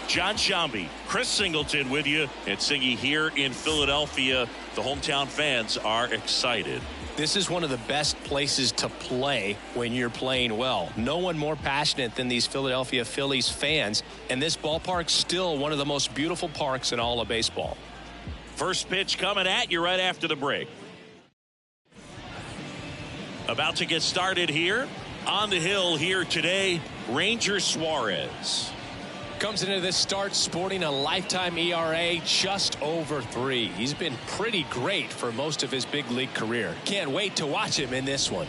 John Shambi, Chris Singleton with you. And Singy here in Philadelphia. The hometown fans are excited. This is one of the best places to play when you're playing well. No one more passionate than these Philadelphia Phillies fans. And this ballpark's still one of the most beautiful parks in all of baseball. First pitch coming at you right after the break. About to get started here. On the hill here today, Ranger Suarez. Comes into this start sporting a lifetime ERA just over 3. He's been pretty great for most of his big league career. Can't wait to watch him in this one.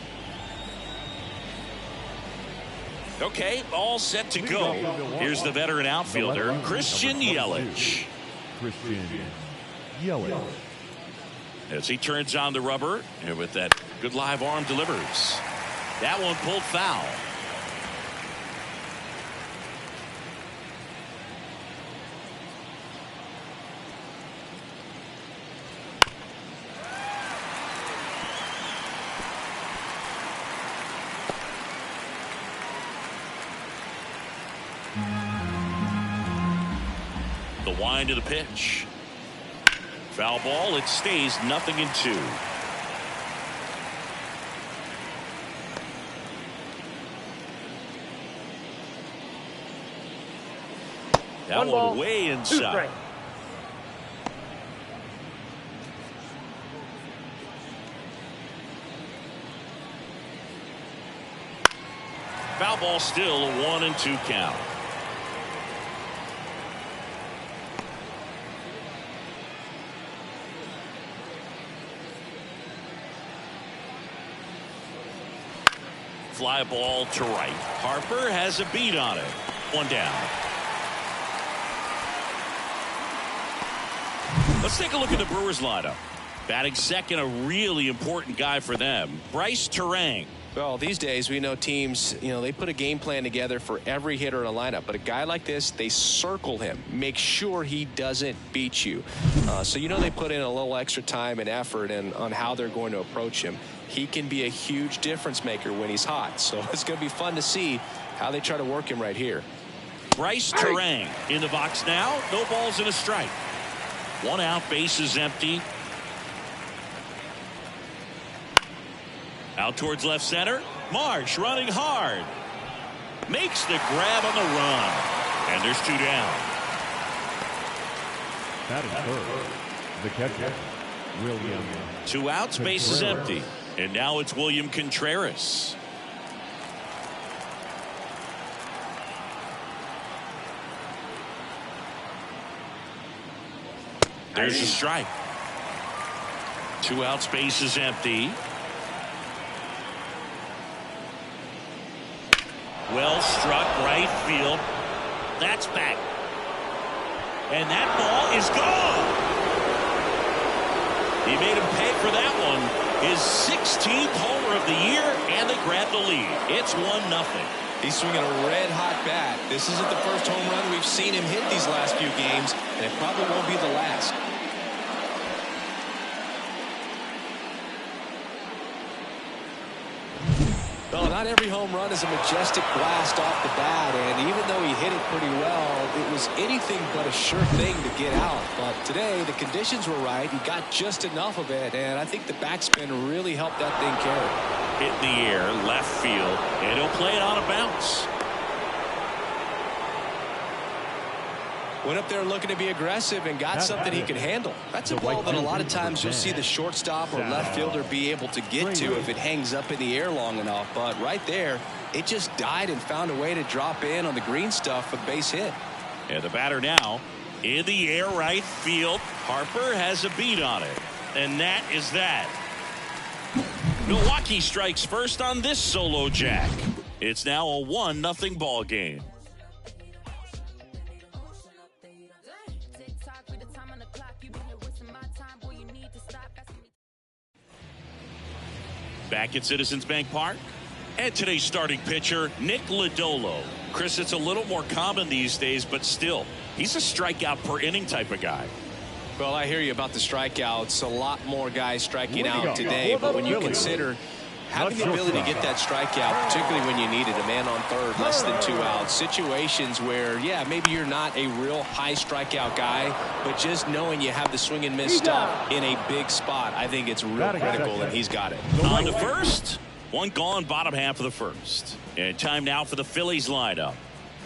Okay, all set to go. Here's the veteran outfielder, Christian Yelich. As he turns on the rubber, and with that good live arm delivers. That one pulled foul. The wind of the pitch. Foul ball. It stays 0-2. That one way inside. Foul ball, still a 1-2 count. Fly ball to right. Harper has a beat on it. One down. Let's take a look at the Brewers lineup. Batting second, a really important guy for them, Bryce Terang. Well, these days we know teams, they put a game plan together for every hitter in a lineup. But a guy like this, they circle him, make sure he doesn't beat you. So they put in a little extra time and effort on how they're going to approach him. He can be a huge difference maker when he's hot. So it's going to be fun to see how they try to work him right here. Bryce Terang in the box now. No balls and a strike. One out, base is empty. Out towards left center. Marsh running hard. Makes the grab on the run. And there's 2 down. Batting third, the catcher, William. 2 outs, base is empty. And now it's William Contreras. There's a strike. 2 outs, base is empty. Well struck, right field. That's back. And that ball is gone. He made him pay for that one. His 16th homer of the year, and they grab the lead. It's 1-0. He's swinging a red-hot bat. This isn't the first home run we've seen him hit these last few games, and it probably won't be the last. Well, not every home run is a majestic blast off the bat, and even though he hit it pretty well, it was anything but a sure thing to get out. But today, the conditions were right. He got just enough of it, and I think the backspin really helped that thing carry. Hit in the air, left field, and he'll play it on a bounce. Went up there looking to be aggressive and got something he could handle. That's a ball that a lot of times you'll see the shortstop or left fielder be able to get to if it hangs up in the air long enough. But right there, it just died and found a way to drop in on the green stuff for the base hit. And the batter now in the air, right field. Harper has a beat on it. And that is that. Milwaukee strikes first on this solo jack. It's now a 1-0 ball game. Back at Citizens Bank Park. And today's starting pitcher, Nick Lodolo. Chris, it's a little more common these days, but still, he's a strikeout per inning type of guy. Well, I hear you about the strikeouts. A lot more guys striking out today, but when you consider Having the ability to get that strikeout, particularly when you need it, a man on third, less than 2 outs, situations where, yeah, maybe you're not a real high strikeout guy, but just knowing you have the swing and miss stuff in a big spot, I think it's real critical, and he's got it. On to first, one gone, bottom half of the first. And time now for the Phillies lineup.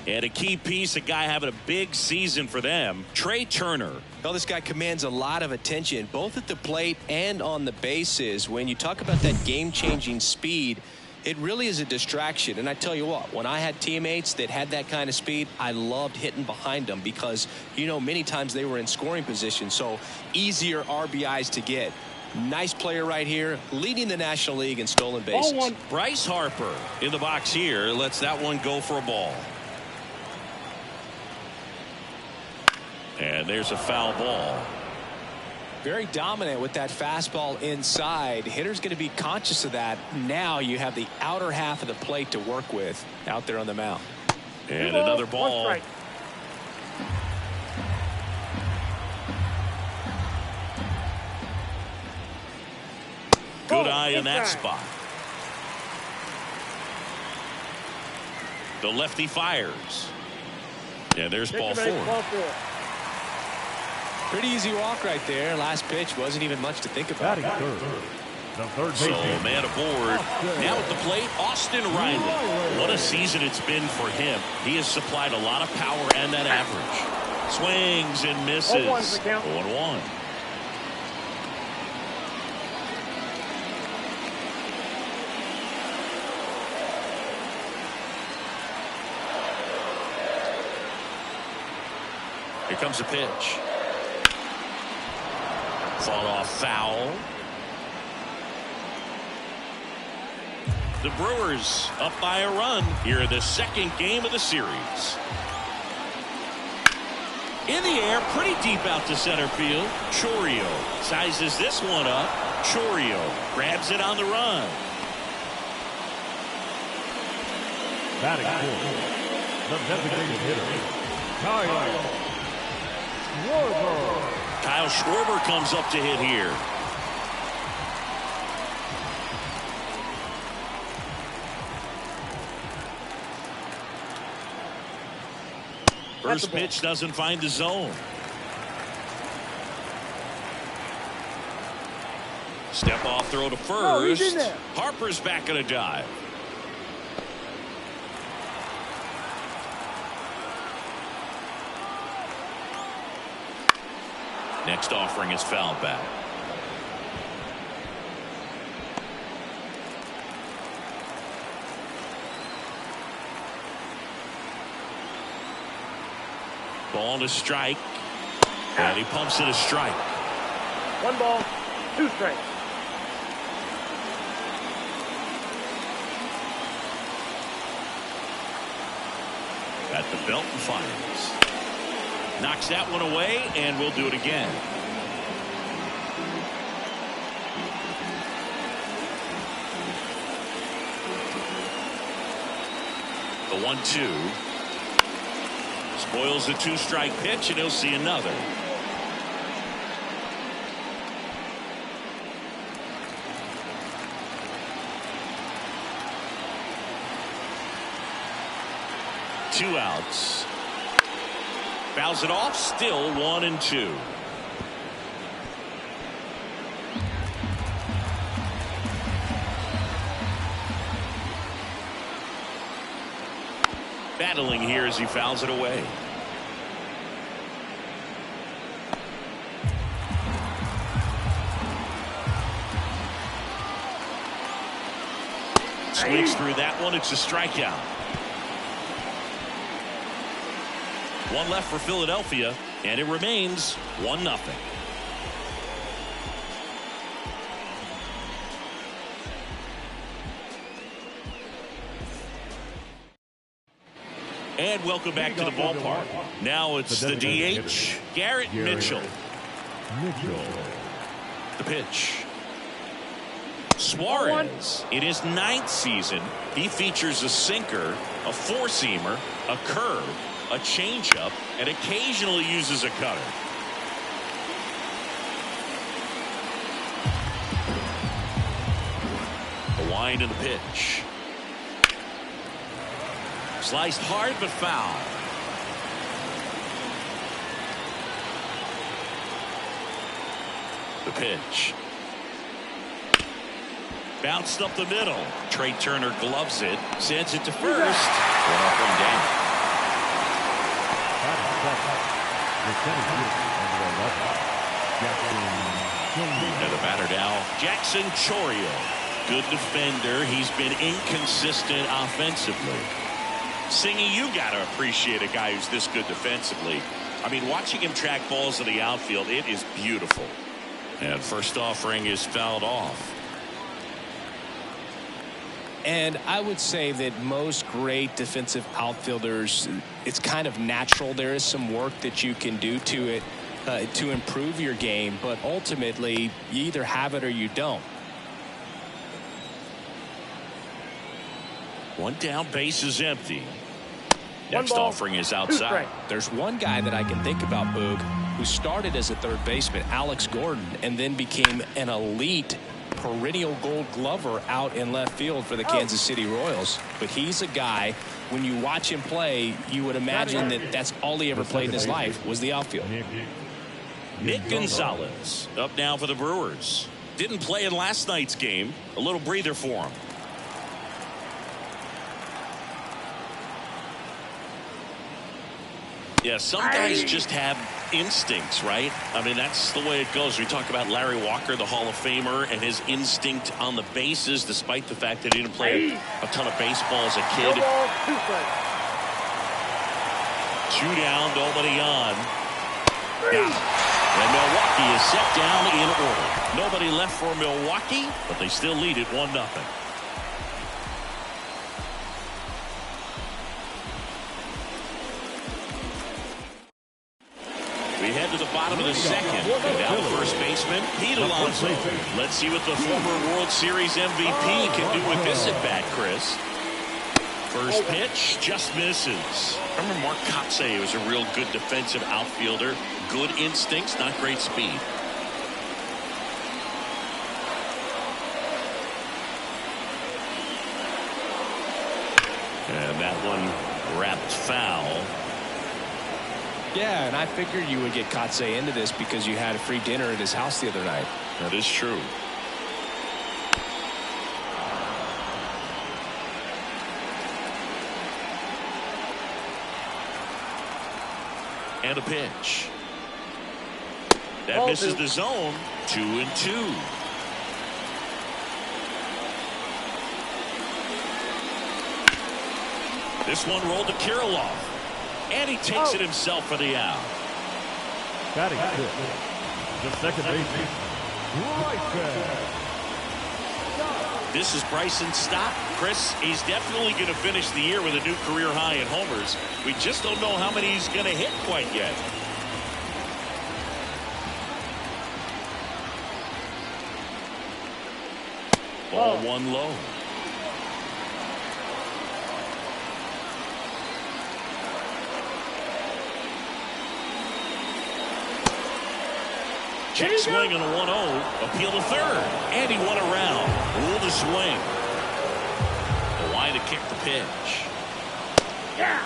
And a key piece, a guy having a big season for them, Trey Turner. Well, this guy commands a lot of attention, both at the plate and on the bases. When you talk about that game-changing speed, it really is a distraction. And I tell you what, when I had teammates that had that kind of speed, I loved hitting behind them because, you know, many times they were in scoring position, so easier RBIs to get. Nice player right here, leading the National League in stolen bases. Bryce Harper in the box here lets that one go for a ball. And there's a foul ball. Very dominant with that fastball inside. Hitter's going to be conscious of that. Now you have the outer half of the plate to work with out there on the mound. And another ball. Good eye in that spot. The lefty fires. And there's ball four. Pretty easy walk right there. Last pitch wasn't even much to think about. So man aboard. Now at the plate, Austin Riley. What a season it's been for him. He has supplied a lot of power and that average. Swings and misses. 0-1. Here comes a pitch. Fought off foul. The Brewers up by a run here in the second game of the series. In the air, pretty deep out to center field. Chourio sizes this one up. Chourio grabs it on the run. Batting fourth, the designated hitter, Kyle Schwarber comes up to hit here. First pitch doesn't find the zone. Step off throw to first. Harper's back in a dive. Next offering is foul back. Ball to strike. And he pumps it a strike. 1 ball, 2 strikes. At the belt and fires. Knocks that one away, and we'll do it again. The 1-2. Spoils the 2-strike pitch, and he'll see another. Two outs. Fouls it off, still 1-2. Battling here as he fouls it away. Swings through that one. It's a strikeout. One left for Philadelphia, and it remains 1-0. And welcome back to the ballpark. Now it's the DH, Garrett Mitchell. The pitch. Suarez, in his 9th season, he features a sinker, a 4-seamer, a curve, a changeup, and occasionally uses a cutter. The Wind in the pitch. Sliced hard but foul. The pitch. Bounced up the middle. Trey Turner gloves it. Sends it to first. One up, one down. And the batter now, Jackson Chourio. Good defender. He's been inconsistent offensively. Singy, you got to appreciate a guy who's this good defensively. I mean, watching him track balls in the outfield, it is beautiful. And first offering is fouled off. And I would say that most great defensive outfielders, it's kind of natural. There is some work that you can do to it to improve your game, but ultimately you either have it or you don't. One down, base is empty. Next offering is outside. There's one guy that I can think about, Boog, who started as a third baseman, Alex Gordon, and then became an elite perennial gold glover out in left field for the Kansas City Royals. But he's a guy, when you watch him play, you would imagine that that's all he ever played in his life was the outfield. Nick Gonzalez up now for the Brewers. Didn't play in last night's game. A little breather for him. Yeah, some guys just have instincts, right? I mean, that's the way it goes. We talk about Larry Walker, the Hall of Famer, and his instinct on the bases, despite the fact that he didn't play a ton of baseball as a kid. 2 down, nobody on. And Milwaukee is set down in order. Nobody left for Milwaukee, but they still lead it 1-0. We head to the bottom of the second. And now the first baseman, Pete Alonso. Let's see what the former World Series MVP can do with this at bat, Chris. First pitch just misses. Remember Mark Kotsay was a real good defensive outfielder. Good instincts, not great speed. And that one wrapped foul. Yeah, and I figured you would get Kotsay into this because you had a free dinner at his house the other night. That is true. And a pitch. That misses the zone. 2-2. This one rolled to Kirilloff. And he takes it himself for the out. Batting fifth, the second baseman, This is Bryson Stott. Chris, he's definitely going to finish the year with a new career high in homers. We just don't know how many he's going to hit quite yet. Ball one low. Check swing on a 1-0. Appeal to third. And he won around. Ruled a swing. The line to kick the pitch. Yeah.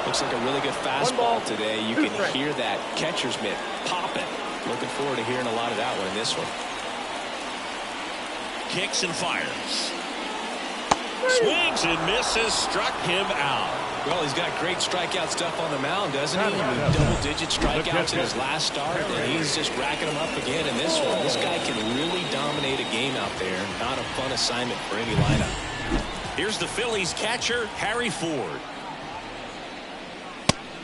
Looks like a really good fastball today. You can hear that catcher's mitt popping. Looking forward to hearing a lot of that one in this one. Kicks and fires. Swings and misses. Struck him out. Well, he's got great strikeout stuff on the mound, doesn't he? Double-digit strikeouts in his last start, and he's just racking them up again in this one. This guy can really dominate a game out there. Not a fun assignment for any lineup. Here's the Phillies catcher, Harry Ford.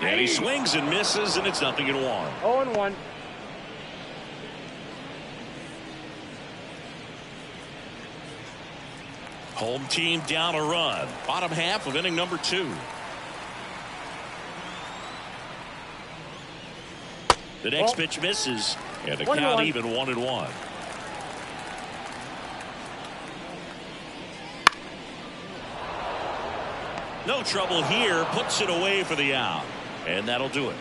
And he swings and misses, and it's 0-1. 0-1. Home team down a run. Bottom half of inning number 2. The next pitch misses, and the count even 1-1. No trouble here. Puts it away for the out. And that'll do it.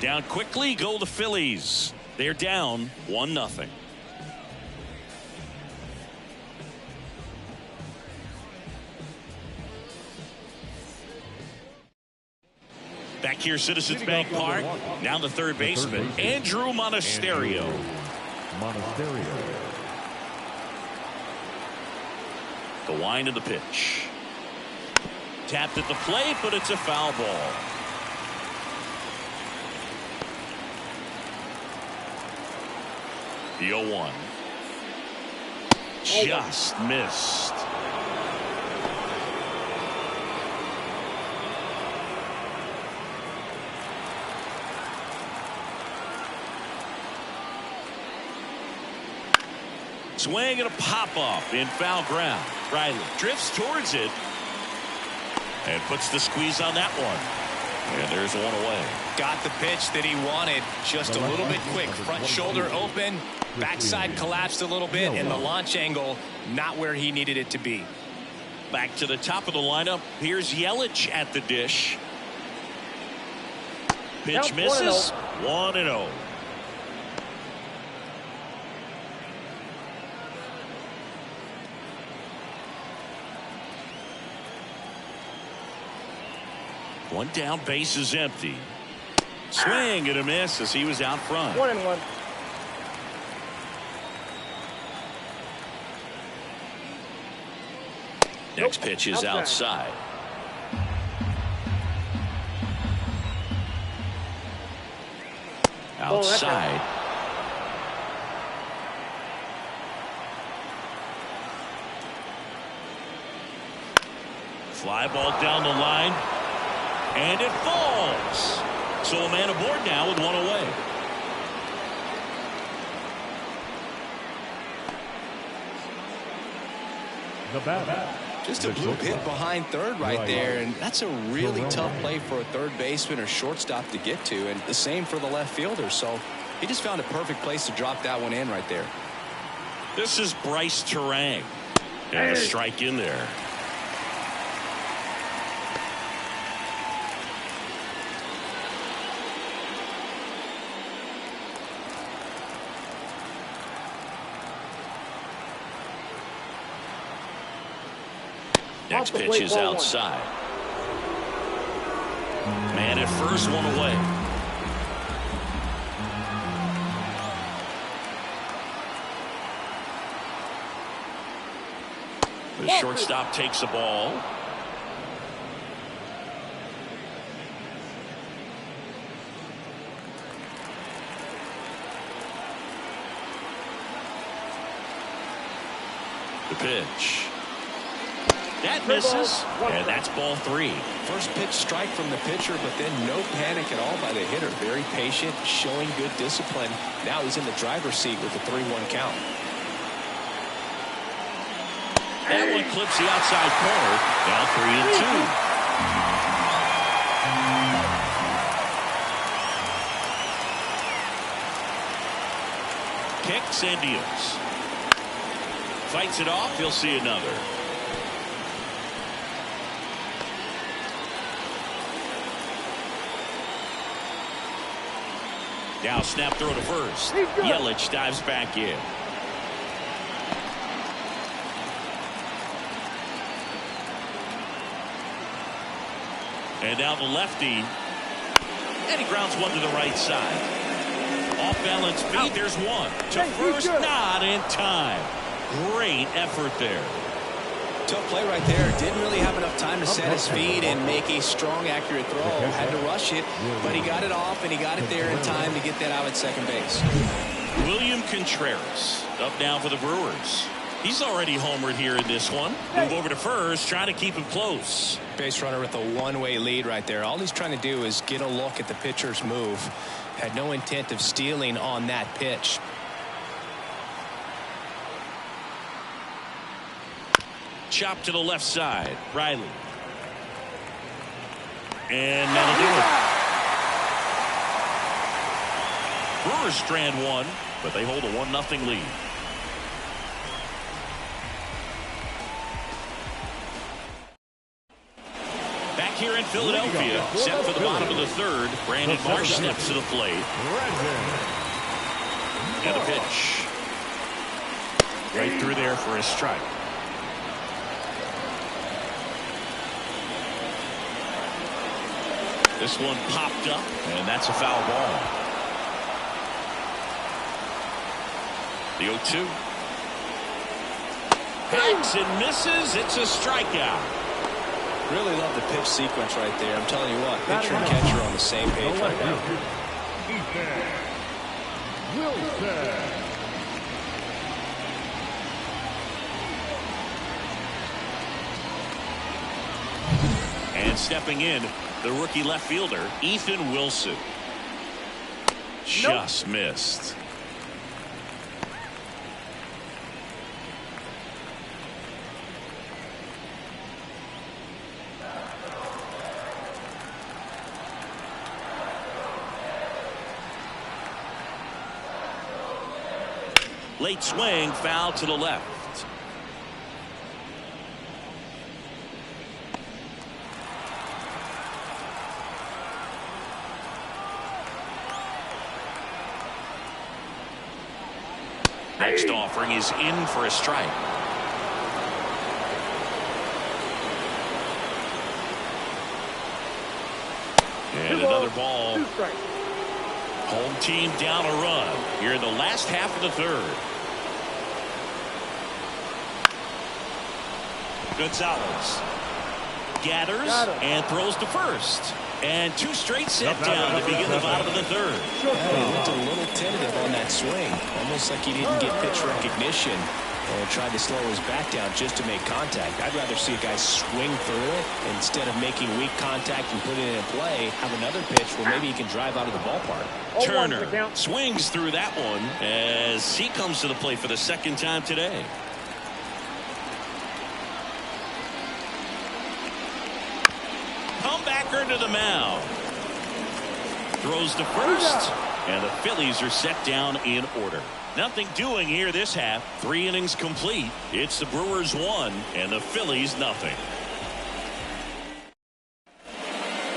Down quickly go the Phillies. They're down 1-0. Back here, Citizens Bank Park. Now the third baseman, Andrew Monasterio. The wind of the pitch. Tapped at the plate, but it's a foul ball. The 0-1. Just missed. Swing and a pop-off in foul ground. Riley drifts towards it and puts the squeeze on that one. And there's one away. Got the pitch that he wanted, just a little bit quick. Front shoulder open, backside collapsed a little bit, and the launch angle not where he needed it to be. Back to the top of the lineup. Here's Yelich at the dish. Pitch misses. 1-0. One down, base is empty. Swing and a miss as he was out front. 1-1. Next pitch is outside. Outside. Fly ball down the line. And it falls. So a man aboard now with one away. The bat. Just a blue hit behind third right there, and that's a really tough play for a third baseman or shortstop to get to, and the same for the left fielder. So he just found a perfect place to drop that one in right there. This is Bryce Terang. And a strike in there. Next pitch is outside. Man at first, one away. The shortstop takes the ball. The pitch. That misses, and that's ball 3. First pitch strike from the pitcher, but then no panic at all by the hitter. Very patient, showing good discipline. Now he's in the driver's seat with the 3-1 count. That one clips the outside corner. Now 3-2. Kicks and deals. Fights it off. He'll see another. Now snap throw to first. Yelich dives back in. And now the lefty. And he grounds one to the right side. Off balance feet. There's one. To first, not in time. Great effort there. Tough play right there. Didn't really have enough time to set his feet and make a strong, accurate throw. Had to rush it, but he got it off, and he got it there in time to get that out at second base. William Contreras up now for the Brewers. He's already homered here in this one. Move over to first, trying to keep him close. Base runner with a one-way lead right there. All he's trying to do is get a look at the pitcher's move. Had no intent of stealing on that pitch. Chop to the left side. Riley. And that'll do it. Brewers strand one, but they hold a 1-0 lead. Back here in Philadelphia, set for the bottom of the third. Brandon Marsh steps to the plate. And a pitch. Right through there for a strike. This one popped up, and that's a foul ball. The 0-2. Hangs and misses. It's a strikeout. Really love the pitch sequence right there. I'm telling you what, pitcher and catcher are on the same page right now. Wilson. And stepping in, the rookie left fielder, Ethan Wilson. Just missed. Late swing, foul to the left. Next offering is in for a strike. And another ball. Home team down a run here in the last half of the third. Gonzalez gathers and throws to first. And two straight set down to begin the bottom of the third. He looked a little tentative on that swing. Almost like he didn't get pitch recognition and tried to slow his bat down just to make contact. I'd rather see a guy swing through it instead of making weak contact and putting it in play. Have another pitch where maybe he can drive out of the ballpark. Turner swings through that one as he comes to the plate for the second time today. Comebacker to the mound. Throws to first. And the Phillies are set down in order. Nothing doing here this half. 3 innings complete. It's the Brewers 1 and the Phillies nothing.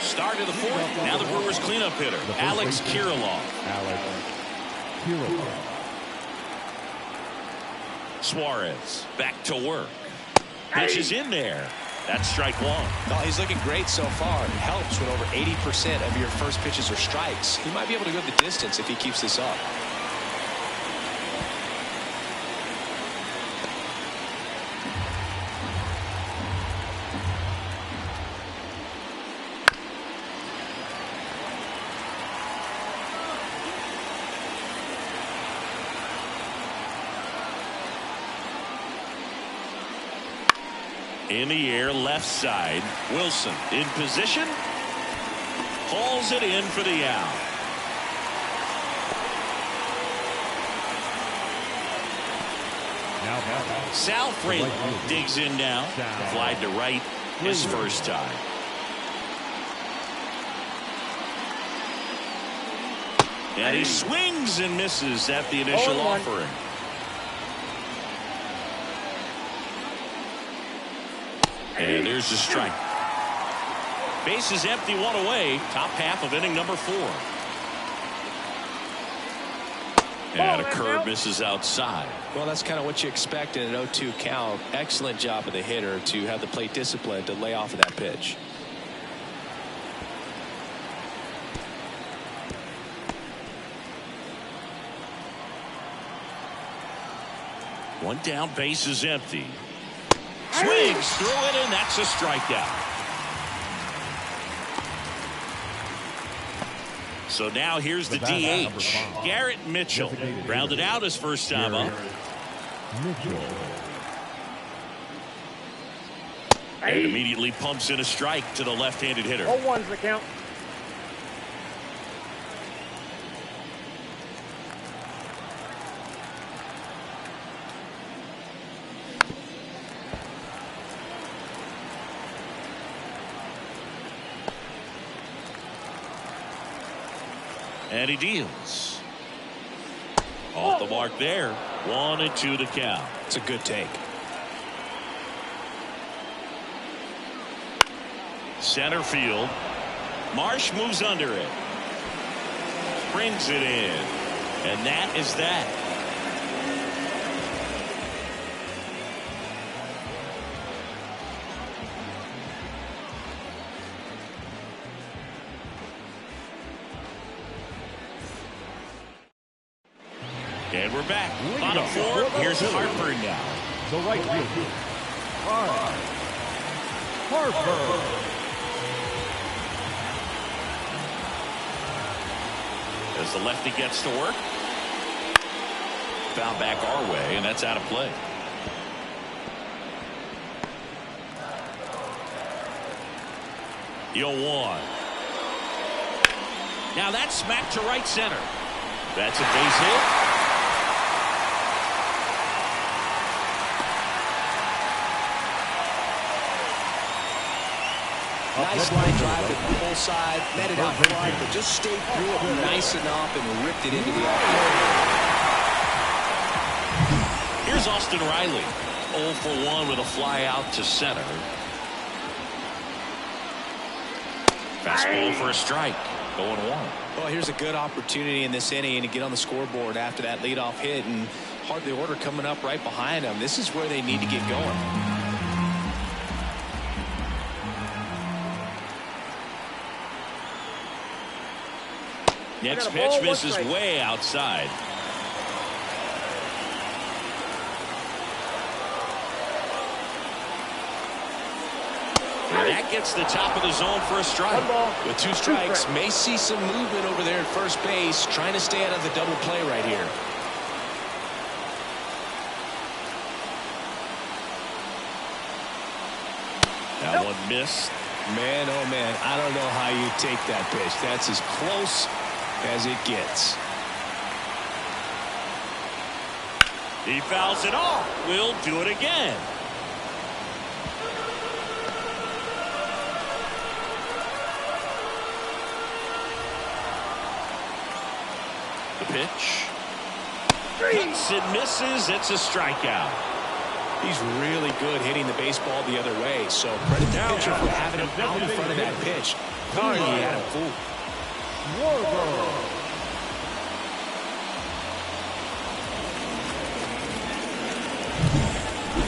Start of the fourth. Now the Brewers cleanup hitter, Alex Kirilloff. Suarez back to work. Pitch is in there. That's strike one. No, he's looking great so far. It helps when over 80% of your first pitches are strikes. He might be able to go the distance if he keeps this up. In the air, left side. Wilson in position. Hauls it in for the out. Sal Fraley digs in now. Flied to right his first time. And he swings and misses at the initial offering. And there's the strike. Base is empty, one away. Top half of inning number 4. And a curve misses outside. Well, that's kind of what you expect in an 0-2 count. Excellent job of the hitter to have the plate discipline to lay off of that pitch. One down, base is empty. Swings through it, and that's a strikeout. So now here's the DH. Garrett Mitchell rounded out his first time up. And immediately pumps in a strike to the left-handed hitter. 0-1's the count. And he deals. Off the mark there. 1-2 to count. It's a good take. Center field. Marsh moves under it. Brings it in. And that is that. And we're back. Bottom four. Here's Harper now. The right fielder, Harper. As the lefty gets to work. Foul back our way, and that's out of play. The 0-1. Now that's smacked to right center. That's a base hit. Nice line drive to the full side, met it out front, but just stayed through it nice enough and ripped it into the outfield. Here's Austin Riley. 0 for 1 with a fly out to center. Fastball for a strike. 0-1. Well, here's a good opportunity in this inning to get on the scoreboard after that leadoff hit, and hardly order coming up right behind them. This is where they need to get going. Next pitch misses way outside. And that gets the top of the zone for a strike. With 2 strikes, may see some movement over there at first base, trying to stay out of the double play right here. That one missed. Man, oh man, I don't know how you take that pitch. That's as close as it gets. He fouls it off. We'll do it again. The pitch. Cuts and misses. It's a strikeout. He's really good hitting the baseball the other way, so credit the pitcher for having him out in front of that pitch. Clearly he had him fooled.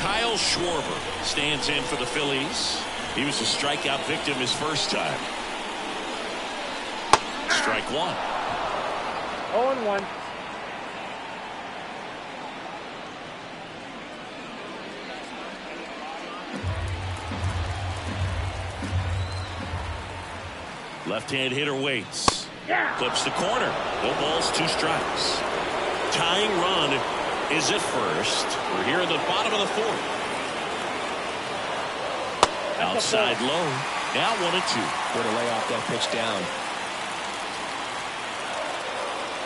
Kyle Schwarber stands in for the Phillies. He was a strikeout victim his first time. Strike 1. 0-1. Left-hand hitter waits. Clips the corner. No balls, 2 strikes. Tying run is at first. We're here in the bottom of the 4th. Outside low. Now 1-2. Way to lay off that pitch down.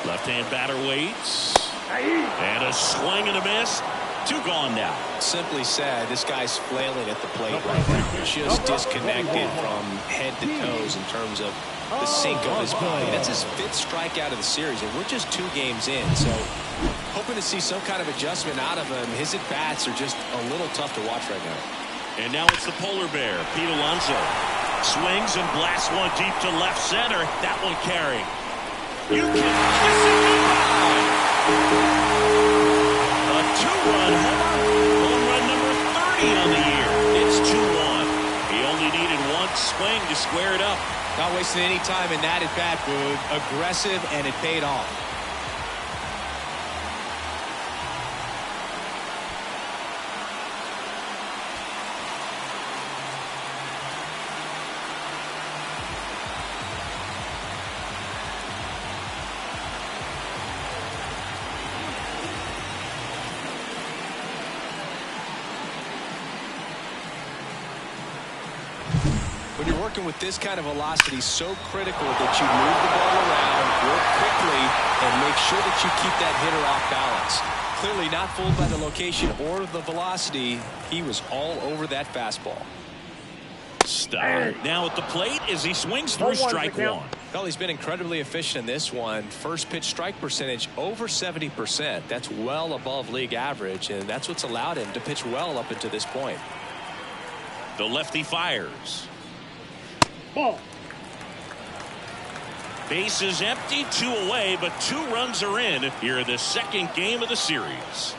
Left-hand batter waits. And a swing and a miss. 2 gone now. Simply said, this guy's flailing at the plate right now. Just disconnected from head to toes in terms of the sink of his body. That's his 5th strikeout of the series, and we're just 2 games in. So hoping to see some kind of adjustment out of him. His at-bats are just a little tough to watch right now. And now it's the polar bear, Pete Alonso. Swings and blasts one deep to left center. That one carrying. You can kiss it goodbye. A 2-run home run number 30 on the year. It's 2-1. He only needed 1 swing to square it up. Not wasting any time in that at-bat, Boog. Aggressive, and it paid off. When you're working with this kind of velocity, so critical that you move the ball around, work quickly, and make sure that you keep that hitter off balance. Clearly not fooled by the location or the velocity. He was all over that fastball. Stop. Now at the plate as he swings through strike 1. Well, he's been incredibly efficient in this one. First pitch strike percentage over 70%. That's well above league average, and that's what's allowed him to pitch well up until this point. The lefty fires. Ball. Base is empty, 2 away, but 2 runs are in here in the 2nd game of the series.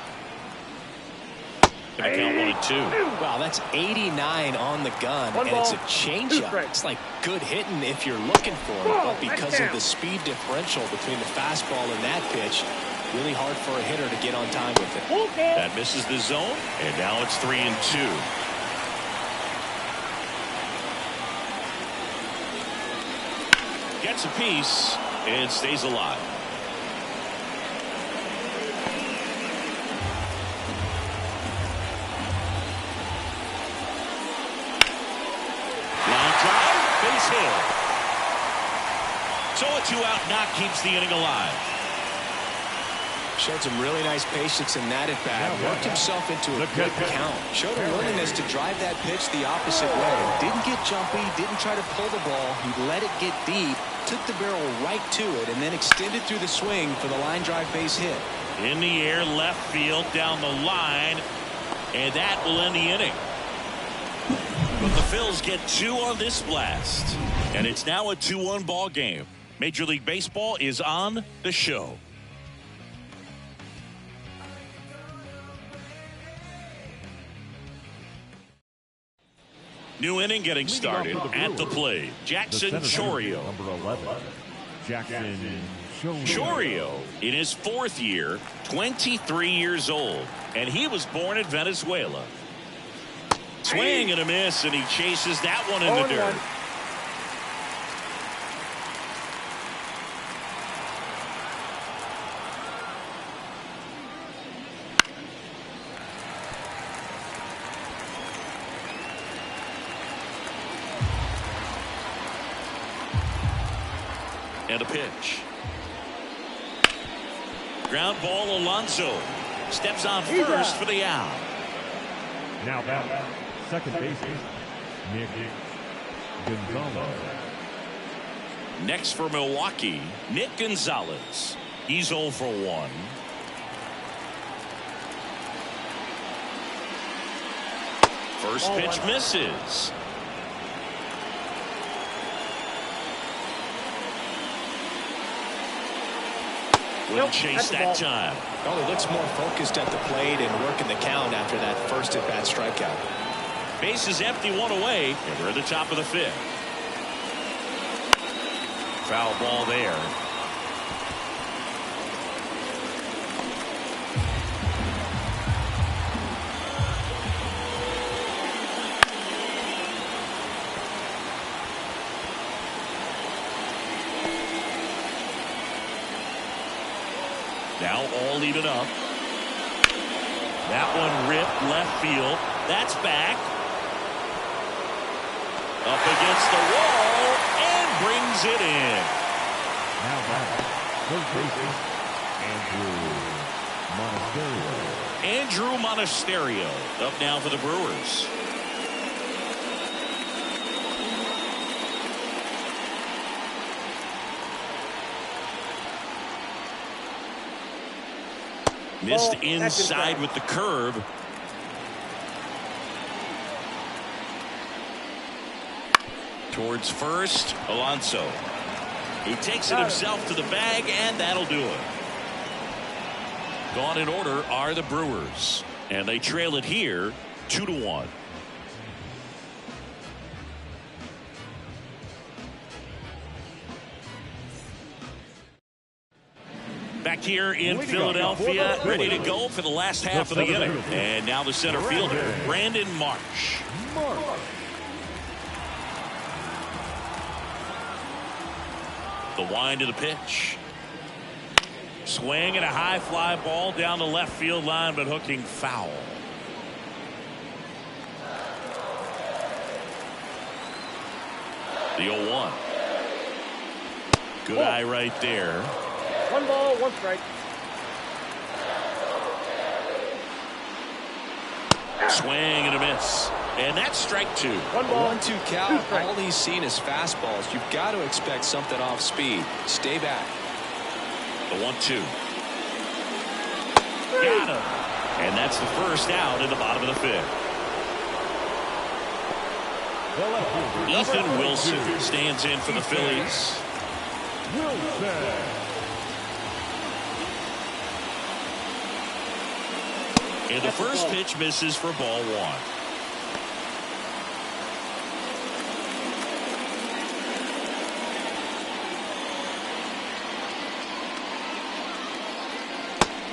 Gonna count 1-2. Wow, that's 89 on the gun, and it's a changeup. It's like good hitting if you're looking for it, but because of the speed differential between the fastball and that pitch, Really hard for a hitter to get on time with it. Okay. That misses the zone, and now it's 3-2. Gets a piece and stays alive. Line drive, base hit. So a 2-out knock keeps the inning alive. Showed some really nice patience in that at bat. Worked himself into a good count. Showed a willingness to drive that pitch the opposite way. Didn't get jumpy. Didn't try to pull the ball. He let it get deep. Took the barrel right to it and then extended through the swing for the line drive base hit. In the air, left field, down the line, and that will end the inning. But the Phils get 2 on this blast, and it's now a 2-1 ball game. Major League Baseball is on the show. New inning getting started at the plate. Jackson Chourio. Number 11, Jackson Chourio in his 4th year, 23 years old, and he was born in Venezuela. Swing and a miss, and he chases that one in the dirt. And a pitch. Ground ball, Alonso steps on first for the out. Now back, second baseman, Nick Gonzalez. Next for Milwaukee, Nick Gonzalez. He's 0 for 1. First pitch misses. Will chase that time. Well, he looks more focused at the plate and working the count after that first at-bat strikeout. Base is empty, 1 away, and we're at the top of the 5th. Foul ball there. Now all even up. That one ripped left field. That's back. Up against the wall and brings it in. Now back, third baseman, Andrew Monasterio. Andrew Monasterio up now for the Brewers. Missed inside with the curve. Towards first, Alonso. He takes it himself to the bag, and that'll do it. Gone in order are the Brewers, and they trail it here 2-1. Back here in Philadelphia, ready to go for the last half of the inning. And now the center fielder, Brandon Marsh. The wind of the pitch. Swing and a high fly ball down the left field line, but hooking foul. The 0-1. Good eye right there. 1 ball, 1 strike. Swing and a miss. And that's strike 2. 1 ball, 1-2 count. All he's seen is fastballs. You've got to expect something off speed. Stay back. The 1-2. Got him. And that's the first out in the bottom of the 5th. Ethan Wilson stands in for the Phillies. And the first pitch misses for ball 1.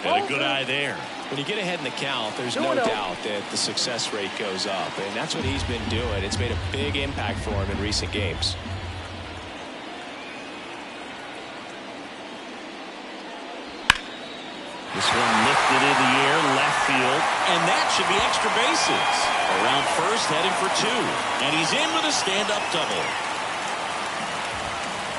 And a good eye there. When you get ahead in the count, there's no doubt that the success rate goes up, and that's what he's been doing. It's made a big impact for him in recent games. This one lifted in the air, left field, and that should be extra bases. Around first, heading for 2, and he's in with a stand-up double.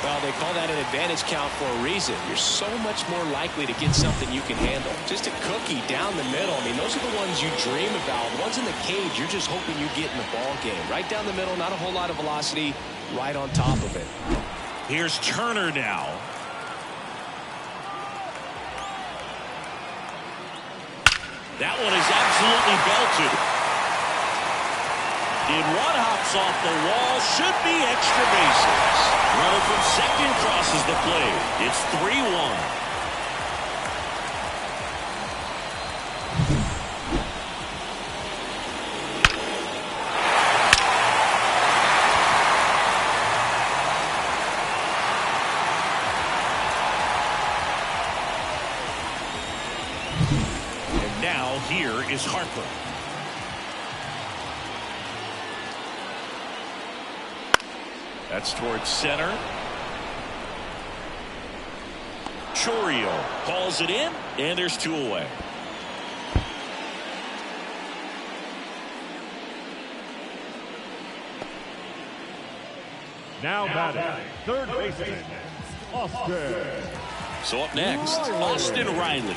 Well, they call that an advantage count for a reason. You're so much more likely to get something you can handle. Just a cookie down the middle. I mean, those are the ones you dream about. The ones in the cage, you're just hoping you get in the ball game. Right down the middle, not a whole lot of velocity, right on top of it. Here's Turner now. That one is absolutely belted. In one hops off the wall, should be extra bases. Runner from second crosses the plate. It's 3-1. And now here is Harper. That's towards center. Chorio calls it in, and there's 2 away. Now batting, third baseman, Austin. So up next, Austin Riley.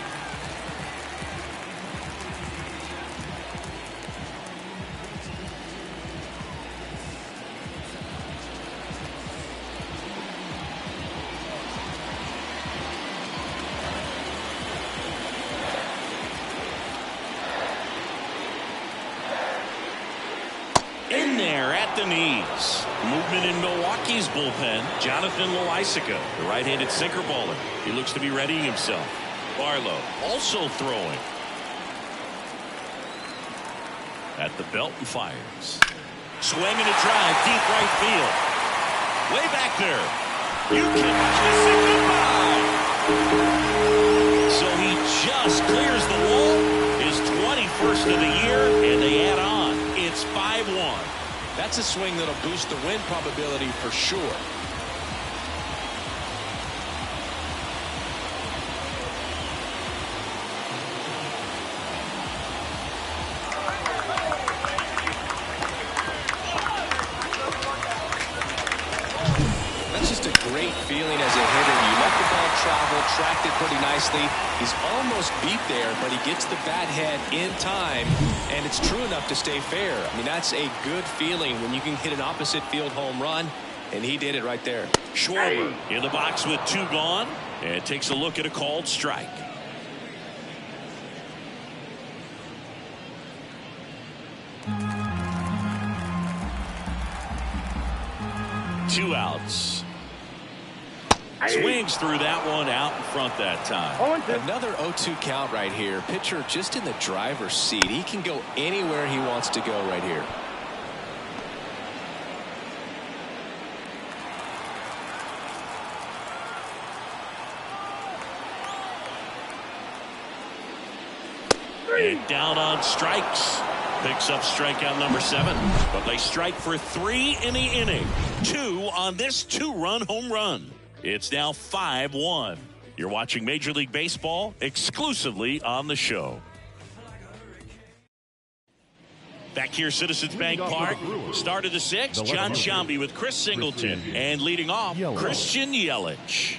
In there at the knees. Movement in Milwaukee's bullpen. Jonathan Loaisiga, the right-handed sinker baller. He looks to be readying himself. Barlow also throwing. At the belt and fires. Swing and a drive, deep right field. Way back there. You can kiss it goodbye. So he just clears the wall. His 21st of the year, and they add on. It's 5-1. That's a swing that'll boost the win probability for sure. That's just a great feeling as a hitter. You let the ball travel, tracked it pretty nicely. He's almost beat there, but he gets the bat head in time, and it's true enough to stay fair. I mean, that's a good feeling when you can hit an opposite field home run, and he did it right there. Schwarber in the box with 2 gone, and takes a look at a called strike. Two outs. Swings through that one, out in front that time. Another 0-2 count right here. Pitcher just in the driver's seat. He can go anywhere he wants to go right here. And down on strikes. Picks up strikeout number 7. But they strike for 3 in the inning. 2 on this 2-run home run. It's now 5-1. You're watching Major League Baseball exclusively on the show. Back here, Citizens Bank Park. Start of the 6th, John Sciambi with Chris Singleton. And leading off, Christian Yelich.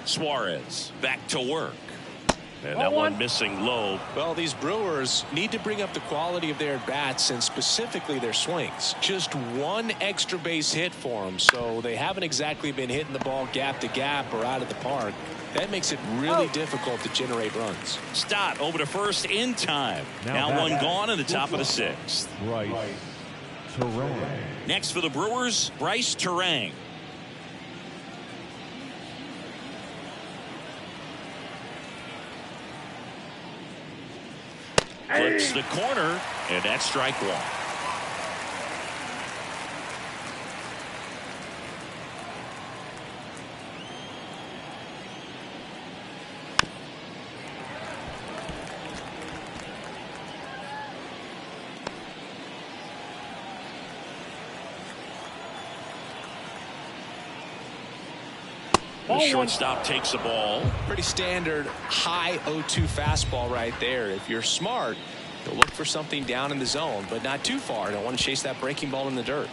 Suarez back to work. And that one missing low. Well, these Brewers need to bring up the quality of their bats and specifically their swings. Just one extra base hit for them, so they haven't exactly been hitting the ball gap to gap or out of the park. That makes it really difficult to generate runs. Stott over to first in time. Now one gone in the top of the 6th. Bryce Terang. Next for the Brewers, Bryce Terang. Flips the corner, and that's strike one. The shortstop takes the ball. Pretty standard high 0-2 fastball right there. If you're smart, you'll look for something down in the zone, but not too far. Don't want to chase that breaking ball in the dirt.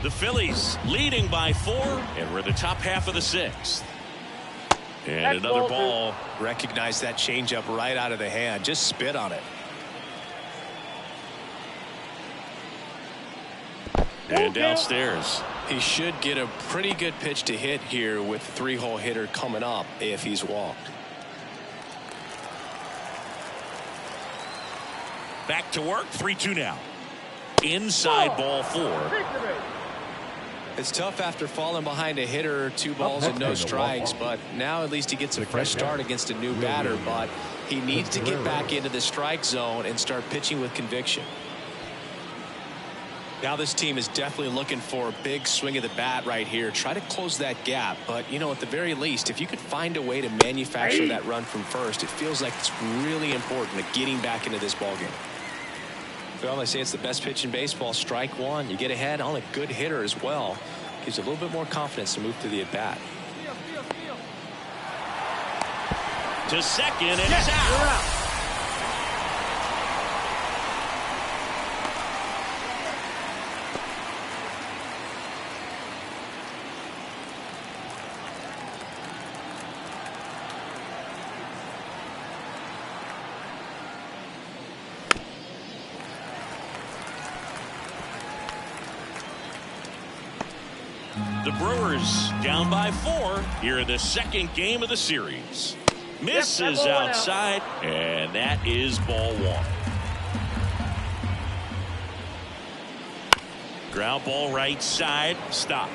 The Phillies leading by 4, and we're in the top half of the 6th. And another ball. Recognize that changeup right out of the hand. Just spit on it. And downstairs. He should get a pretty good pitch to hit here with the 3-hole hitter coming up if he's walked. Back to work. 3-2 now. Inside ball 4. It's tough after falling behind a hitter, 2 balls and no strikes, but now at least he gets a fresh start against a new batter, but he needs to get back into the strike zone and start pitching with conviction. Now this team is definitely looking for a big swing of the bat right here. Try to close that gap, but you know, at the very least, if you could find a way to manufacture that run from first, it feels like it's really important to getting back into this ballgame. Well, they say it's the best pitch in baseball. Strike one. You get ahead on a good hitter as well. Gives you a little bit more confidence to move to the at-bat. To second, and he's out. The Brewers down by 4 here in the second game of the series. Misses outside, and that is ball 1. Ground ball right side, stop.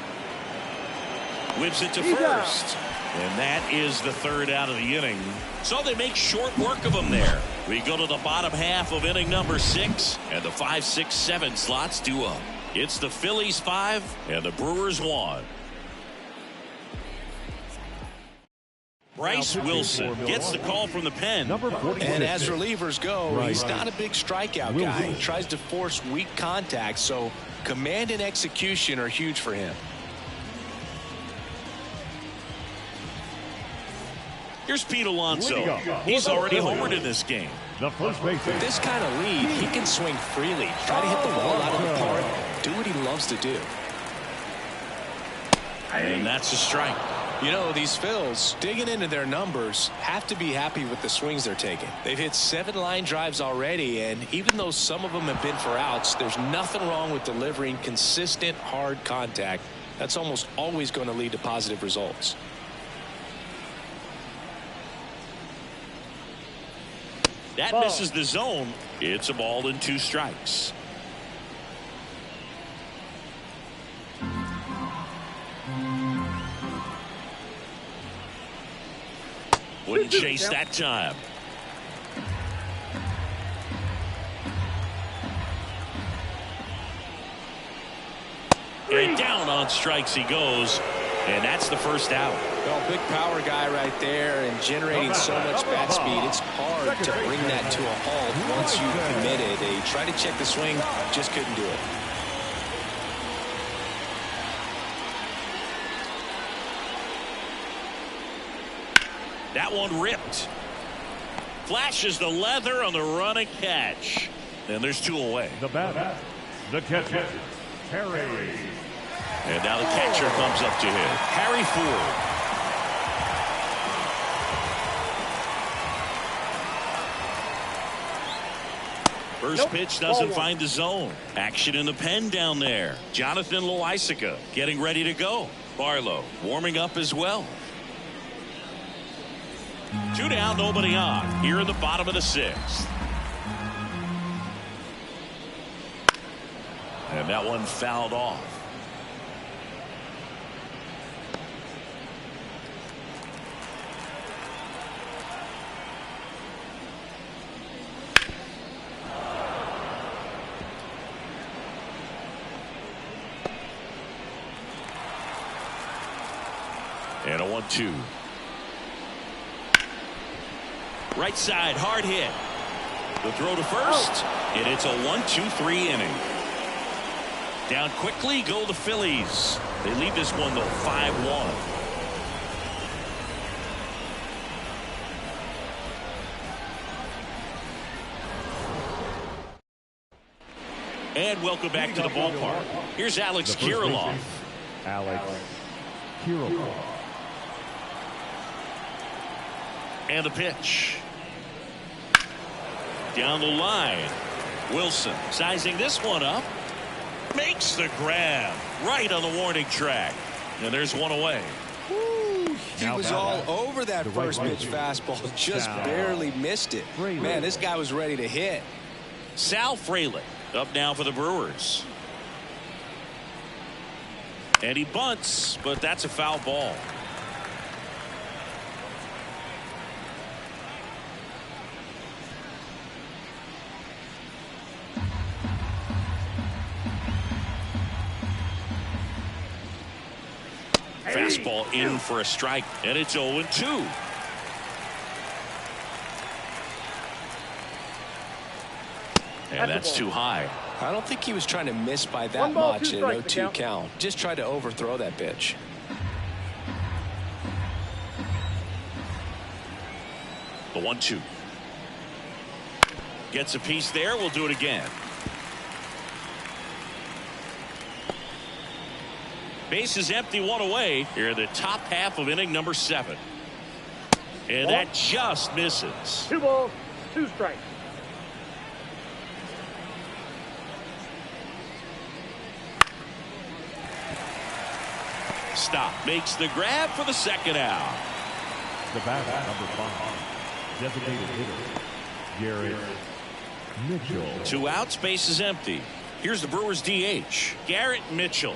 Whips it to first, and that is the 3rd out of the inning. So they make short work of them there. We go to the bottom half of inning number 6, and the 5, 6, 7 slots due up. It's the Phillies 5 and the Brewers 1. Bryce Wilson gets the call from the pen. And as relievers go, he's not a big strikeout guy. He tries to force weak contact, so command and execution are huge for him. Here's Pete Alonso. He's already homered in this game. The first base. With this kind of lead, he can swing freely, try to hit the ball out of the park, do what he loves to do. And that's a strike. You know, these Phils, digging into their numbers, have to be happy with the swings they're taking. They've hit 7 line drives already, and even though some of them have been for outs, there's nothing wrong with delivering consistent, hard contact. That's almost always going to lead to positive results. That misses the zone. It's a ball and 2 strikes. Wouldn't chase that time. And down on strikes he goes. And that's the first out. Well, big power guy right there and generating so much bat speed. It's hard to bring that to a halt once you've committed. They tried to check the swing, just couldn't do it. That one ripped. Flashes the leather on the running catch. And there's 2 away. The batter, the catcher, Harry. And now the catcher comes up to him. Harry Ford. First pitch doesn't find the zone. Action in the pen down there. Jonathan Loaisiga getting ready to go. Barlow warming up as well. 2 down, nobody on. Here in the bottom of the 6th. And that one fouled off. And a 1-2. Right side, hard hit. The throw to first, and it's a 1-2-3 inning. Down quickly go the Phillies. They lead this one, though, 5-1. And welcome back to the ballpark. Here's Alex Kirilloff. Alex Kirilloff. And the pitch. Down the line. Wilson sizing this one up. Makes the grab right on the warning track. And there's one away. Woo, he was all over that first pitch fastball. Just barely missed it. Man, this guy was ready to hit. Sal Frelick up now for the Brewers. And he bunts, but that's a foul ball. Fastball in for a strike, and it's 0-2. And that's too high. I don't think he was trying to miss by that much in an 0-2 count. Just tried to overthrow that pitch. The 1-2. Gets a piece there. We'll do it again. Base is empty, one away. Here in the top half of inning number 7. And that just misses. 2 balls, 2 strikes. Stop. Makes the grab for the second out. The batter, number 5. Designated hitter, Garrett Mitchell. 2 outs, base is empty. Here's the Brewers DH, Garrett Mitchell.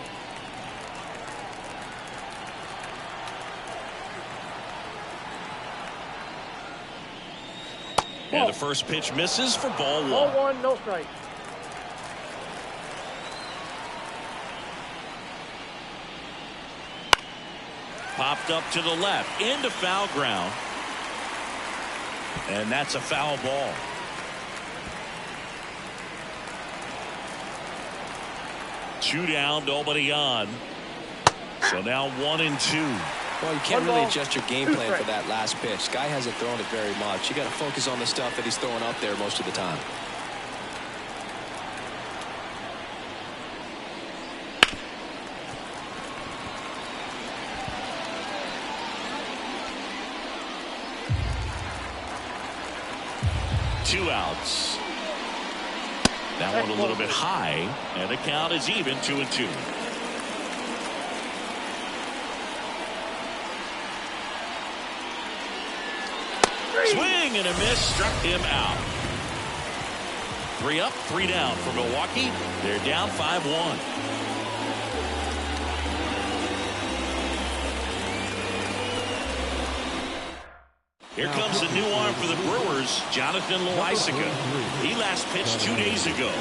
And the first pitch misses for ball 1. Ball 1, no strike. Popped up to the left into foul ground. And that's a foul ball. Two down, nobody on. So now 1-2. Well, you can't really adjust your game plan for that last pitch. Guy hasn't thrown it very much. You got to focus on the stuff that he's throwing up there most of the time. Two outs. That one a little bit high, and the count is even, 2-2. Swing and a miss, struck him out. 3 up, 3 down for Milwaukee. They're down 5-1. Here comes a new arm for the Brewers, Jonathan Loaisiga. He last pitched 2 days ago.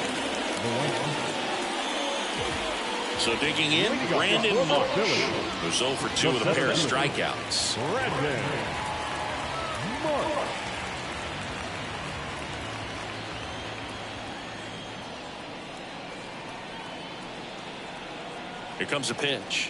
So digging in, Brandon Marsh, who's 0 for 2 with a pair of strikeouts. Here comes a pitch.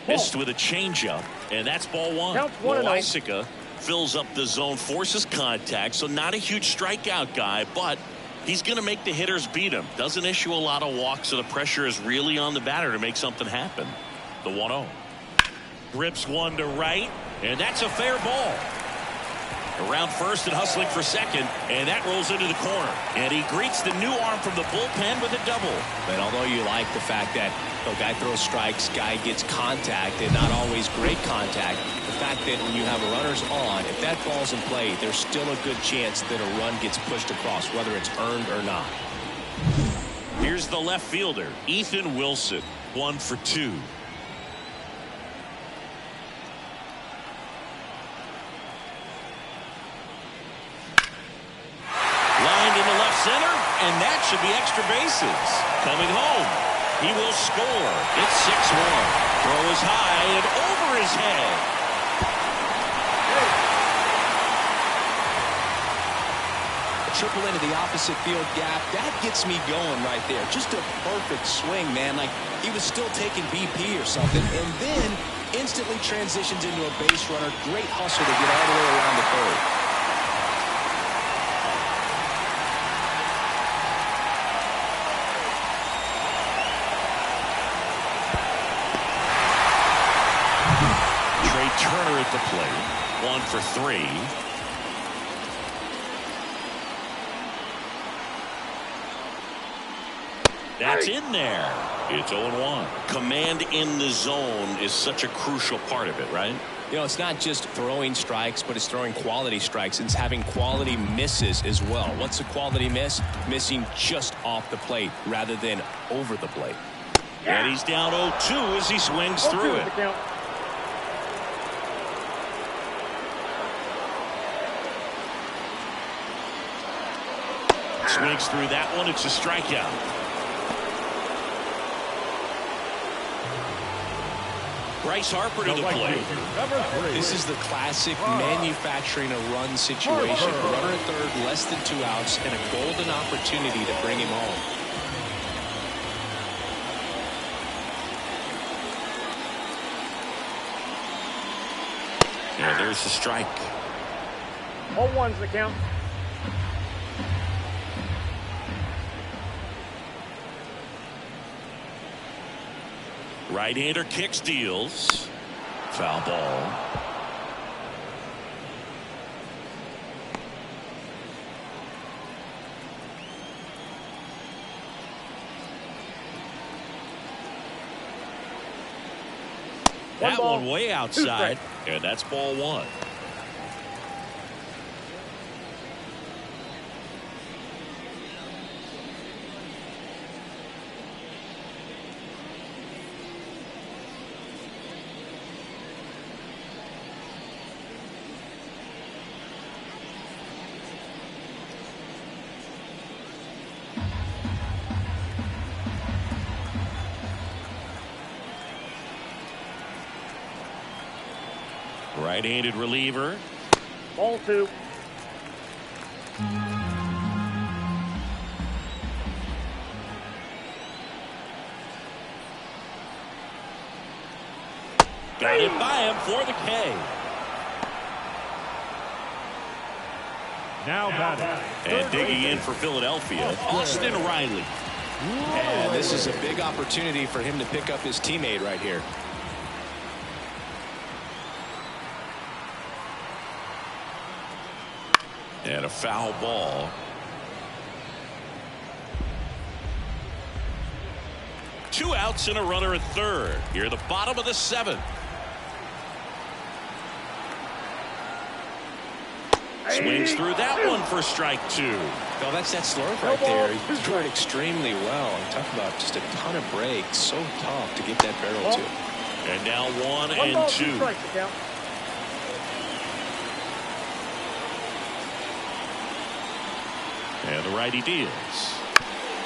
Missed with a changeup, and that's ball 1. Loaisiga fills up the zone, forces contact, so not a huge strikeout guy, but he's going to make the hitters beat him. Doesn't issue a lot of walks, so the pressure is really on the batter to make something happen. The 1-0. Rips one to right, and that's a fair ball. Around first and hustling for second, and that rolls into the corner. And he greets the new arm from the bullpen with a double. And although you like the fact that the guy throws strikes, guy gets contact, and not always great contact, the fact that when you have runners on, if that ball's in play, there's still a good chance that a run gets pushed across, whether it's earned or not. Here's the left fielder, Ethan Wilson, 1 for 2. Center, and that should be extra bases. Coming home, he will score. It's 6-1. Throw goes high and over his head. Triple into the opposite field gap. That gets me going right there. Just a perfect swing, man. Like he was still taking BP or something. And then instantly transitions into a base runner. Great hustle to get all the way around the third. Trey Turner at the plate. 1 for 3. That's in there. It's 0-1. Command in the zone is such a crucial part of it, right? You know, it's not just throwing strikes, but it's throwing quality strikes. It's having quality misses as well. What's a quality miss? Missing just off the plate rather than over the plate. And he's down 0-2 as he swings through it. Swings through that one. It's a strikeout. Bryce Harper to the plate. This is the classic manufacturing a run situation. Runner at third, less than 2 outs, and a golden opportunity to bring him home. Yeah, there's the strike. 0-1's the count. Right-hander kicks, deals. Foul ball. That one way outside, and that's ball 1. Right-handed reliever. Ball 2. Got it by him for the K. Now batting. And digging in for Philadelphia, Austin Riley. And this is a big opportunity for him to pick up his teammate right here. And a foul ball. Two outs and a runner at third. Here at the bottom of the 7th. Swings through that one for strike 2. No, that's that slurve right there. He threw it extremely well. And talk about just a ton of breaks. So tough to get that barrel to. And now 1 and 2. And the righty deals.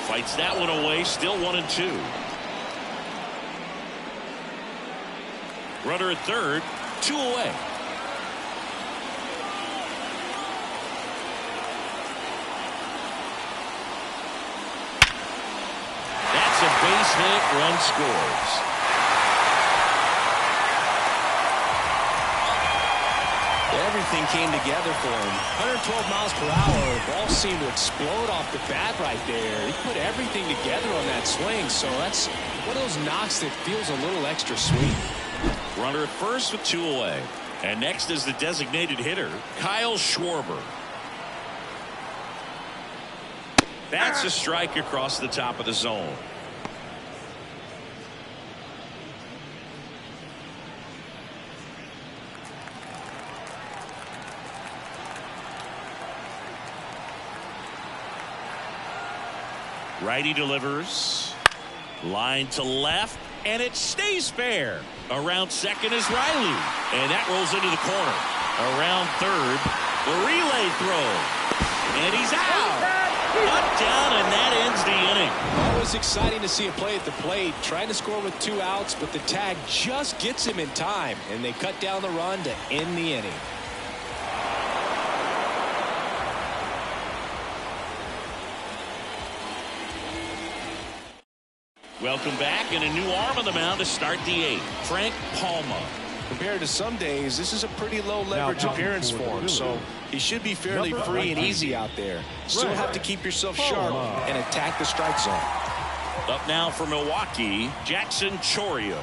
Fights that one away. Still 1 and 2. Runner at third. 2 away. That's a base hit. Run scores. Everything came together for him. 112 miles per hour. The ball seemed to explode off the bat right there. He put everything together on that swing. So that's one of those knocks that feels a little extra sweet. Runner at first with 2 away. And next is the designated hitter, Kyle Schwarber. That's a strike across the top of the zone. Righty delivers. Line to left, and it stays fair. Around second is Riley, and that rolls into the corner. Around third, the relay throw, and he's out. Cut down, and that ends the inning. always exciting to see a play at the plate, trying to score with 2 outs, but the tag just gets him in time, and they cut down the run to end the inning. Welcome back, and a new arm on the mound to start the 8th. Frank Palma. Compared to some days, this is a pretty low leverage appearance for him, so he should be fairly free and easy out there. Still have to keep yourself sharp and attack the strike zone. Up now for Milwaukee, Jackson Chourio.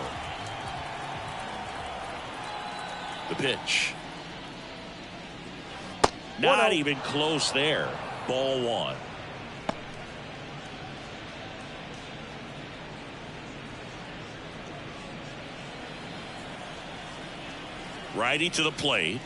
The pitch. Not even close there. Ball 1. Righty to the plate.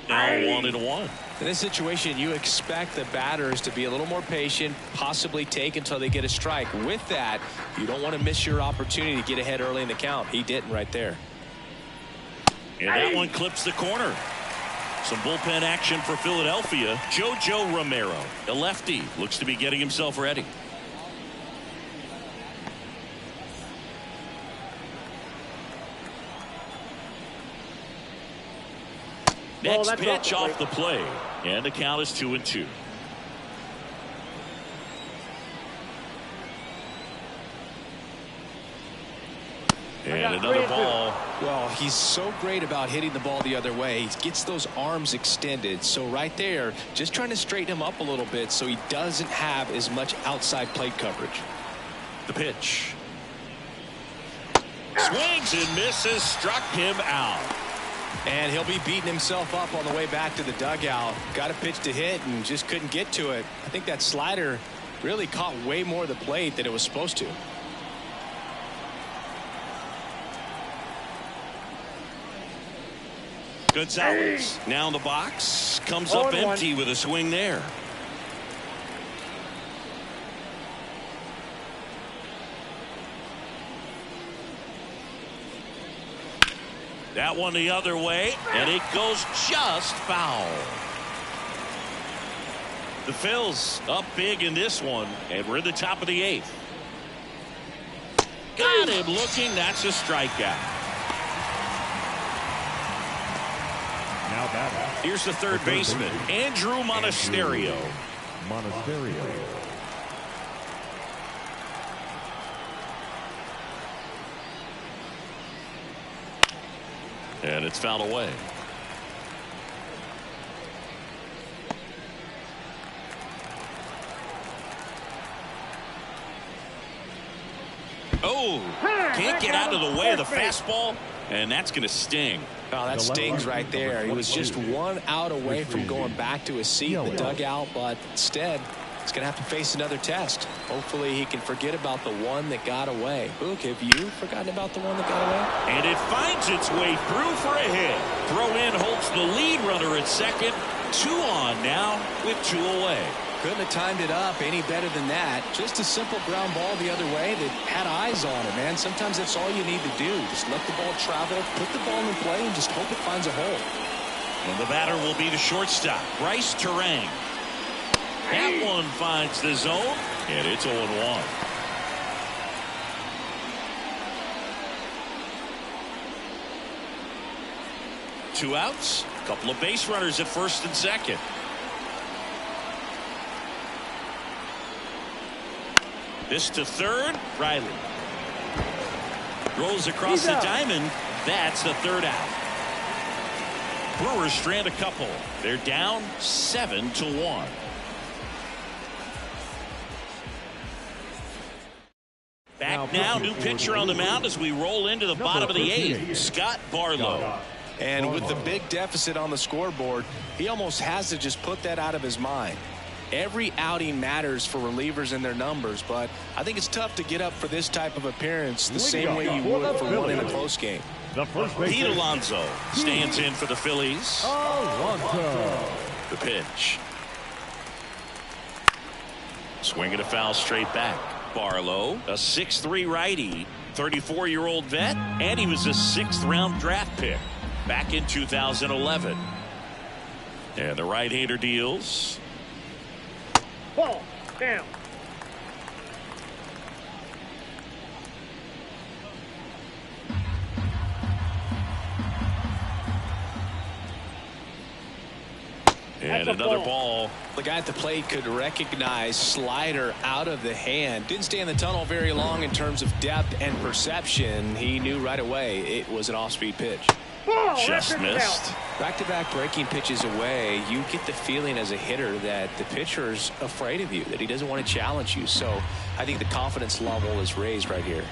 Now 1-1. In this situation, you expect the batters to be a little more patient, possibly take until they get a strike. With that, you don't want to miss your opportunity to get ahead early in the count. He didn't right there. And that one clips the corner. Some bullpen action for Philadelphia. JoJo Romero, a lefty, looks to be getting himself ready. Next pitch off the plate, and the count is 2-2. And another ball. Well, he's so great about hitting the ball the other way. He gets those arms extended. So right there, just trying to straighten him up a little bit so he doesn't have as much outside plate coverage. The pitch. Swings and misses, struck him out. And he'll be beating himself up on the way back to the dugout. Got a pitch to hit and just couldn't get to it. I think that slider really caught way more of the plate than it was supposed to. Gonzalez now in the box, comes up empty with a swing there. That one the other way, and it goes just foul. The Phils up big in this one, and we're in the top of the 8th. Got him looking. That's a strikeout. Now batting. Here's the third baseman, Andrew Monasterio. And it's fouled away. Oh, can't get out of the way of the fastball, and that's going to sting. Oh, that stings right there. He was just 1 out away from going back to his seat in the dugout, but instead he's going to have to face another test. Hopefully he can forget about the one that got away. Book, have you forgotten about the one that got away? And it finds its way through for a hit. Throw in holds the lead runner at second. 2 on now with 2 away. Couldn't have timed it up any better than that. Just a simple ground ball the other way that had eyes on it, man. Sometimes that's all you need to do. Just let the ball travel, put the ball in play, and just hope it finds a hole. And the batter will be the shortstop, Bryce Terang. That one finds the zone, and it's 0-1. Two outs, a couple of base runners at first and second. This to third, Riley. Rolls across the diamond. That's the third out. Brewers strand a couple. They're down 7-1. Back now, new pitcher on the mound as we roll into the bottom of the 8th, Scott Barlow. And with the big deficit on the scoreboard, he almost has to just put that out of his mind. Every outing matters for relievers and their numbers, but I think it's tough to get up for this type of appearance the same way you would for one in a close game. Pete Alonso stands in for the Phillies. The pitch. Swinging a foul straight back. Barlow, a 6'3" righty, 34-year-old vet, and he was a 6th-round draft pick back in 2011. And the right-hander deals. Ball down. And another ball. The guy at the plate could recognize slider out of the hand. Didn't stay in the tunnel very long in terms of depth and perception. He knew right away it was an off-speed pitch. Just missed. Back-to-back breaking pitches away, you get the feeling as a hitter that the pitcher's afraid of you, that he doesn't want to challenge you. So I think the confidence level is raised right here.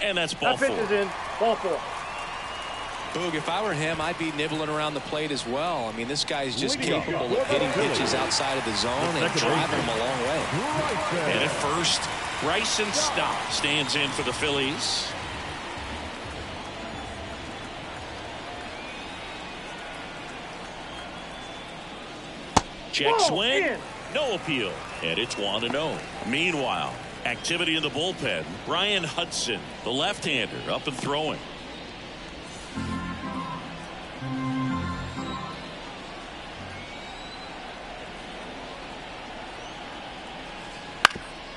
And that's ball four. That pitch is in. Ball four. Boog, if I were him, I'd be nibbling around the plate as well. I mean, this guy's just capable of hitting pitches outside of the zone and driving them a long way. And at first, Bryson Stott stands in for the Phillies. Check swing. No appeal. And it's 1-0. Meanwhile, activity in the bullpen. Ryan Hudson, the left-hander, up and throwing.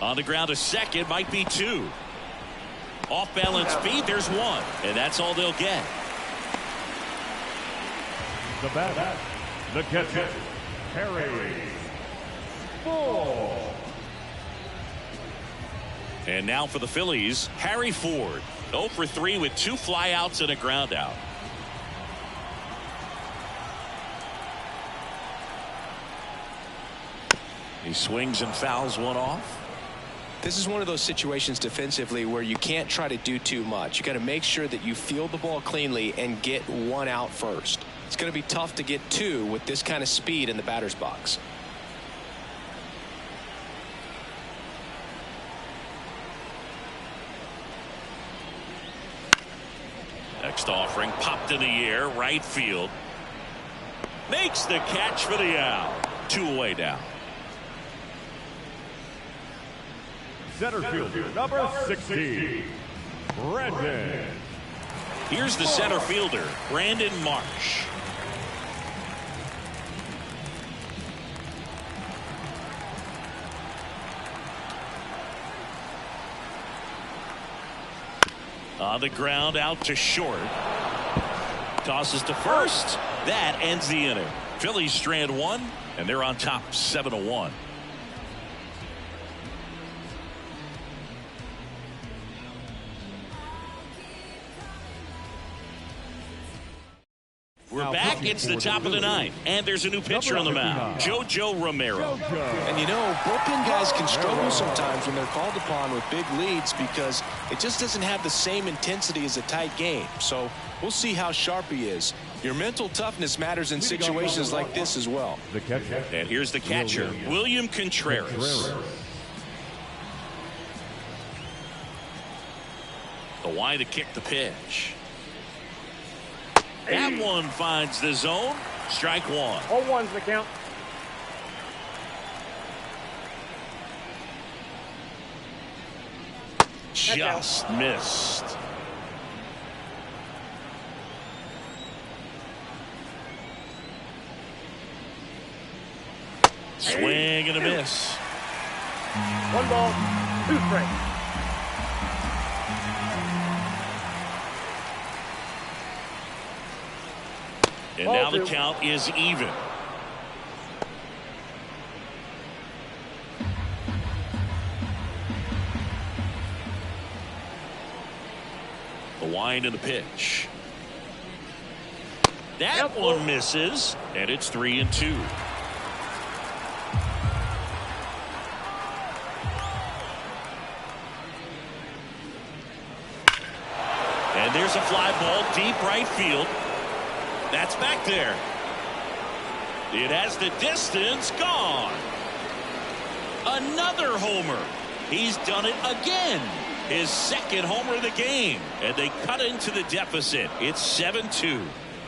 On the ground to second, might be two. Off balance feet, there's one. And that's all they'll get. The bat, the catcher, Harry Ford. And now for the Phillies, Harry Ford. 0 for 3 with 2 flyouts and a ground out. He swings and fouls one off. This is one of those situations defensively where you can't try to do too much. You got to make sure that you field the ball cleanly and get one out first. It's going to be tough to get two with this kind of speed in the batter's box. Next offering popped in the air, right field. Makes the catch for the out. 2 away now. Center fielder, number 16, Brandon. Here's the center fielder, Brandon Marsh. On the ground, out to short. Tosses to first. That ends the inning. Phillies strand 1, and they're on top 7-1. We're back. It's the top of the 9th, and there's a new pitcher on the mound, JoJo Romero. And you know, bullpen guys can struggle sometimes when they're called upon with big leads because it just doesn't have the same intensity as a tight game. So we'll see how sharp he is. Your mental toughness matters in situations like this as well. The catcher. And here's the catcher, William Contreras. The wide to kick the pitch. That one finds the zone. Strike 1. 0-1's the count. Just missed. Swing and a miss. 1 ball, 2 strikes. And now the count is even. The wind and the pitch. That one misses, and it's 3-2. And there's a fly ball deep right field. That's back there. It has the distance, gone. Another homer. He's done it again. His second homer of the game. And they cut into the deficit. It's 7-2.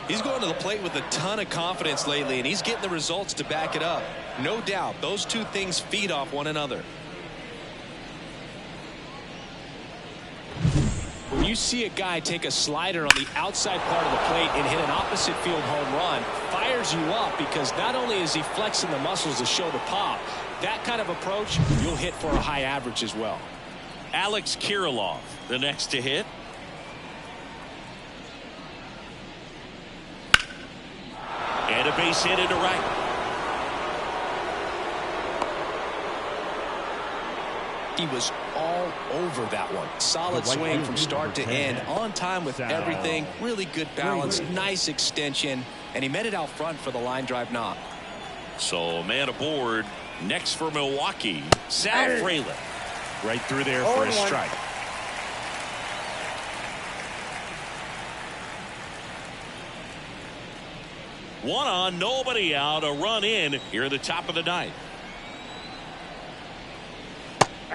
He's going to the plate with a ton of confidence lately, and he's getting the results to back it up. No doubt, those two things feed off one another. When you see a guy take a slider on the outside part of the plate and hit an opposite field home run, fires you up because not only is he flexing the muscles to show the pop, that kind of approach, you'll hit for a high average as well. Alex Kirilloff, the next to hit. And a a base hit into right. He was all over that one. Solid swing from start to end. On time with everything. Really good balance. Nice extension. And he met it out front for the line drive knock. So man aboard. Next for Milwaukee, Sal Frelick. Right through there for a strike. One on, nobody out. A run in here at the top of the ninth.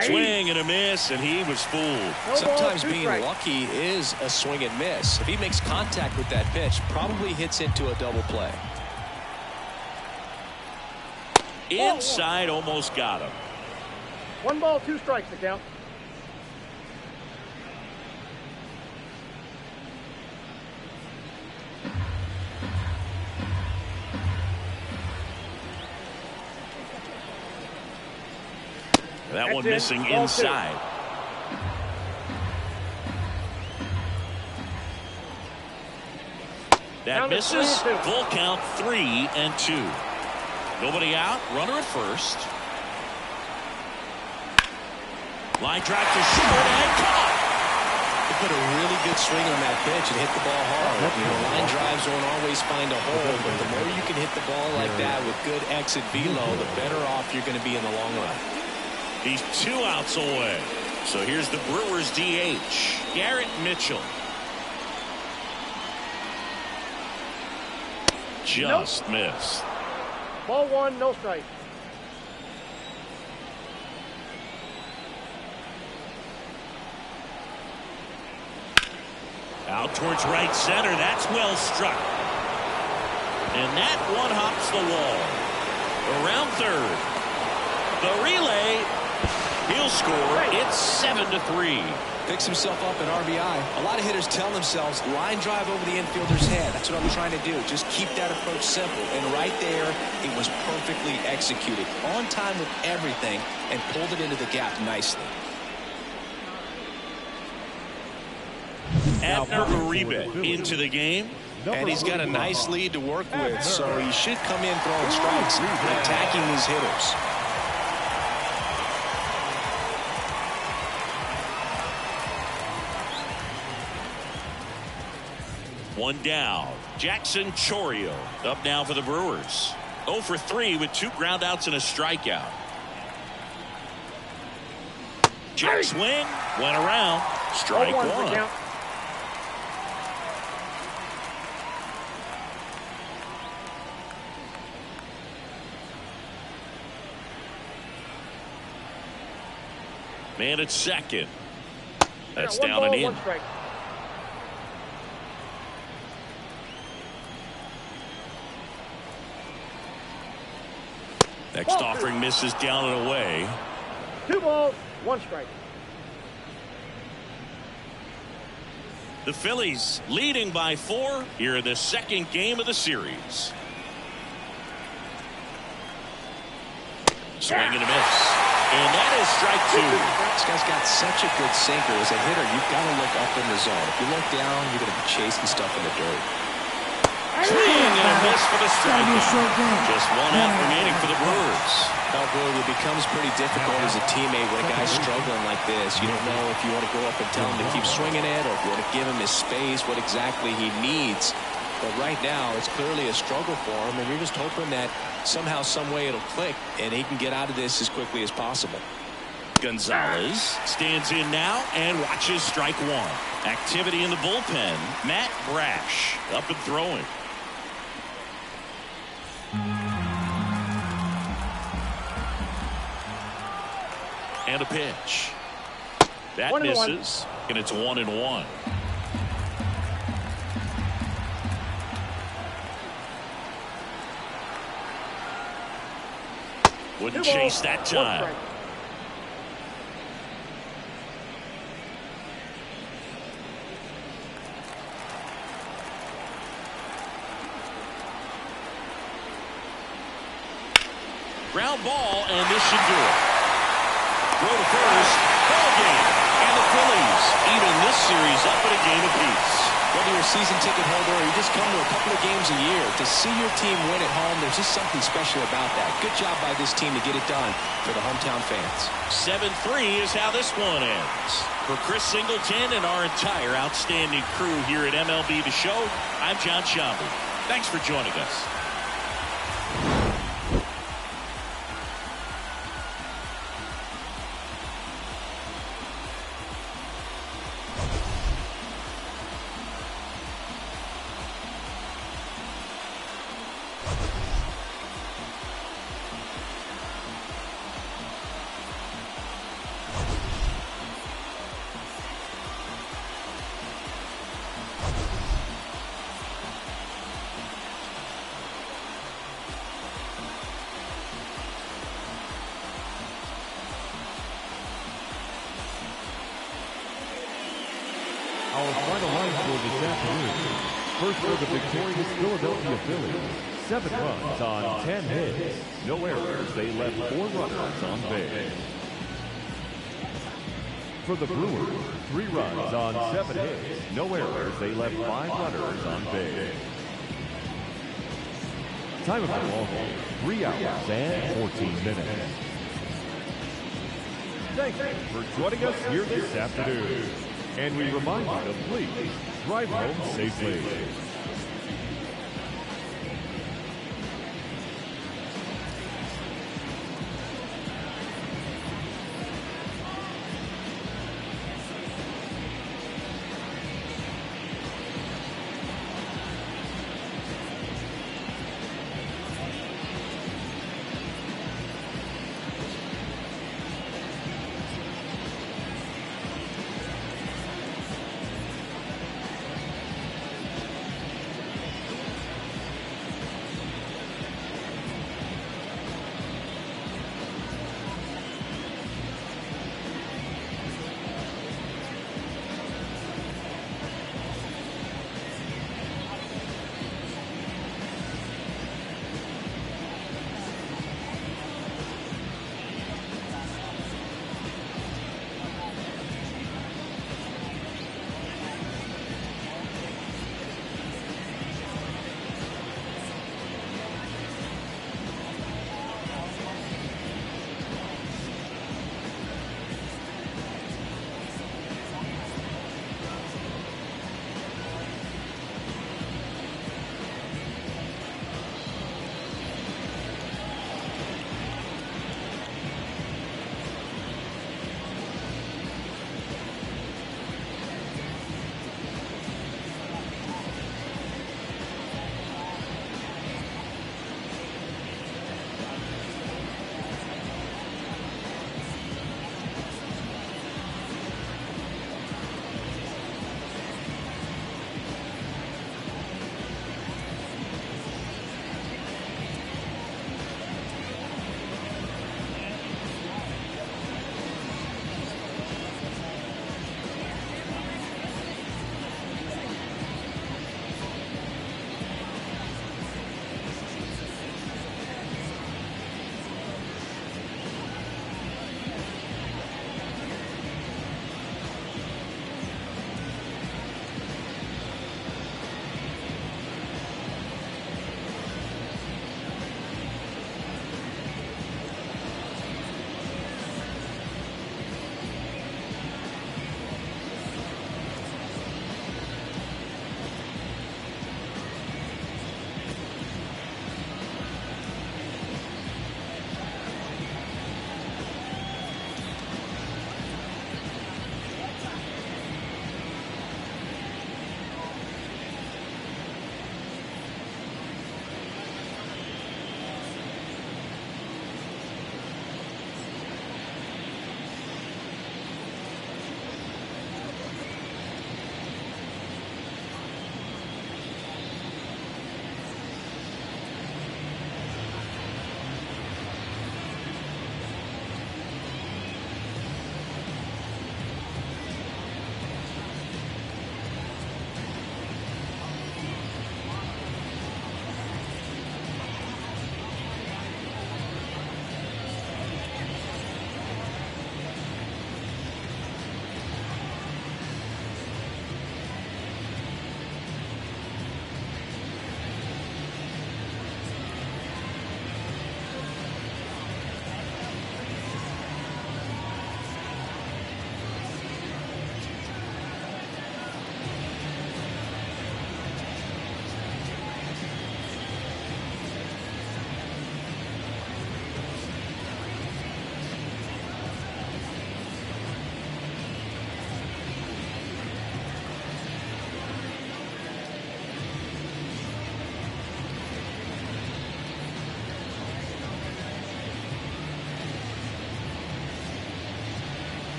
Swing and a miss, and he was fooled. Sometimes being lucky is a swing and miss. If he makes contact with that pitch, probably hits into a double play. Inside, almost got him. 1 ball, 2 strikes to count. That one missing inside. That misses. Full count, 3-2. Nobody out. Runner at first. Line drive to short and caught. He put a really good swing on that pitch and hit the ball hard. You know, line drives don't always find a hole, but the more you can hit the ball like that with good exit velo, the better off you're going to be in the long run. He's 2 outs away. So here's the Brewers DH, Garrett Mitchell. Just missed. Ball 1, no strike. Out towards right center. That's well struck. And that one hops the wall. Around third. The relay. He'll score. It's 7-3. Picks himself up at RBI. A lot of hitters tell themselves, line drive over the infielder's head. That's what I'm trying to do. Just keep that approach simple. And right there, it was perfectly executed. On time with everything and pulled it into the gap nicely. Abner Uribe into the game. And he's got a nice lead to work with, so he should come in throwing strikes, attacking these hitters. One down. Jackson Chourio up now for the Brewers. 0 for 3 with 2 groundouts and a strikeout. Check swing. Went around. Strike 1. Man at second. That's down and in. Next offering misses down and away. 2 balls, 1 strike. The Phillies leading by 4 here in the second game of the series. Swing and a miss. And that is strike 2. This guy's got such a good sinker. As a hitter, you've got to look up in the zone. If you look down, you're going to be chasing stuff in the dirt. Swing and a miss for the strikeout. Just 1 out remaining for the Brewers. Now, Brewer, it becomes pretty difficult as a teammate when a guy's struggling like this. You don't know if you want to go up and tell him to keep swinging it or if you want to give him his space, what exactly he needs. But right now, it's clearly a struggle for him, and we're just hoping that somehow, some way it'll click, and he can get out of this as quickly as possible. Gonzalez stands in now and watches strike 1. Activity in the bullpen. Matt Brash up and throwing. And a pitch. That misses, and it's 1-1. Wouldn't chase that time. Ground ball, and this should do it. Throw to first, ball game, and the Phillies even this series up at a game apiece. Whether you're a season ticket holder or you just come to a couple of games a year, to see your team win at home, there's just something special about that. Good job by this team to get it done for the hometown fans. 7-3 is how this one ends. For Chris Singleton and our entire outstanding crew here at MLB The Show, I'm John Shambu. Thanks for joining us. Our final line score this afternoon. First for the victorious Philadelphia Phillies. 7 runs on 10 hits. No errors. They left 4 runners on base. For the Brewers, 3 runs on 7 hits. No errors. They left 5 runners on base. Time of the ball game, 3 hours and 14 minutes. Thank you for joining us here this afternoon. And we remind you to please drive home safely.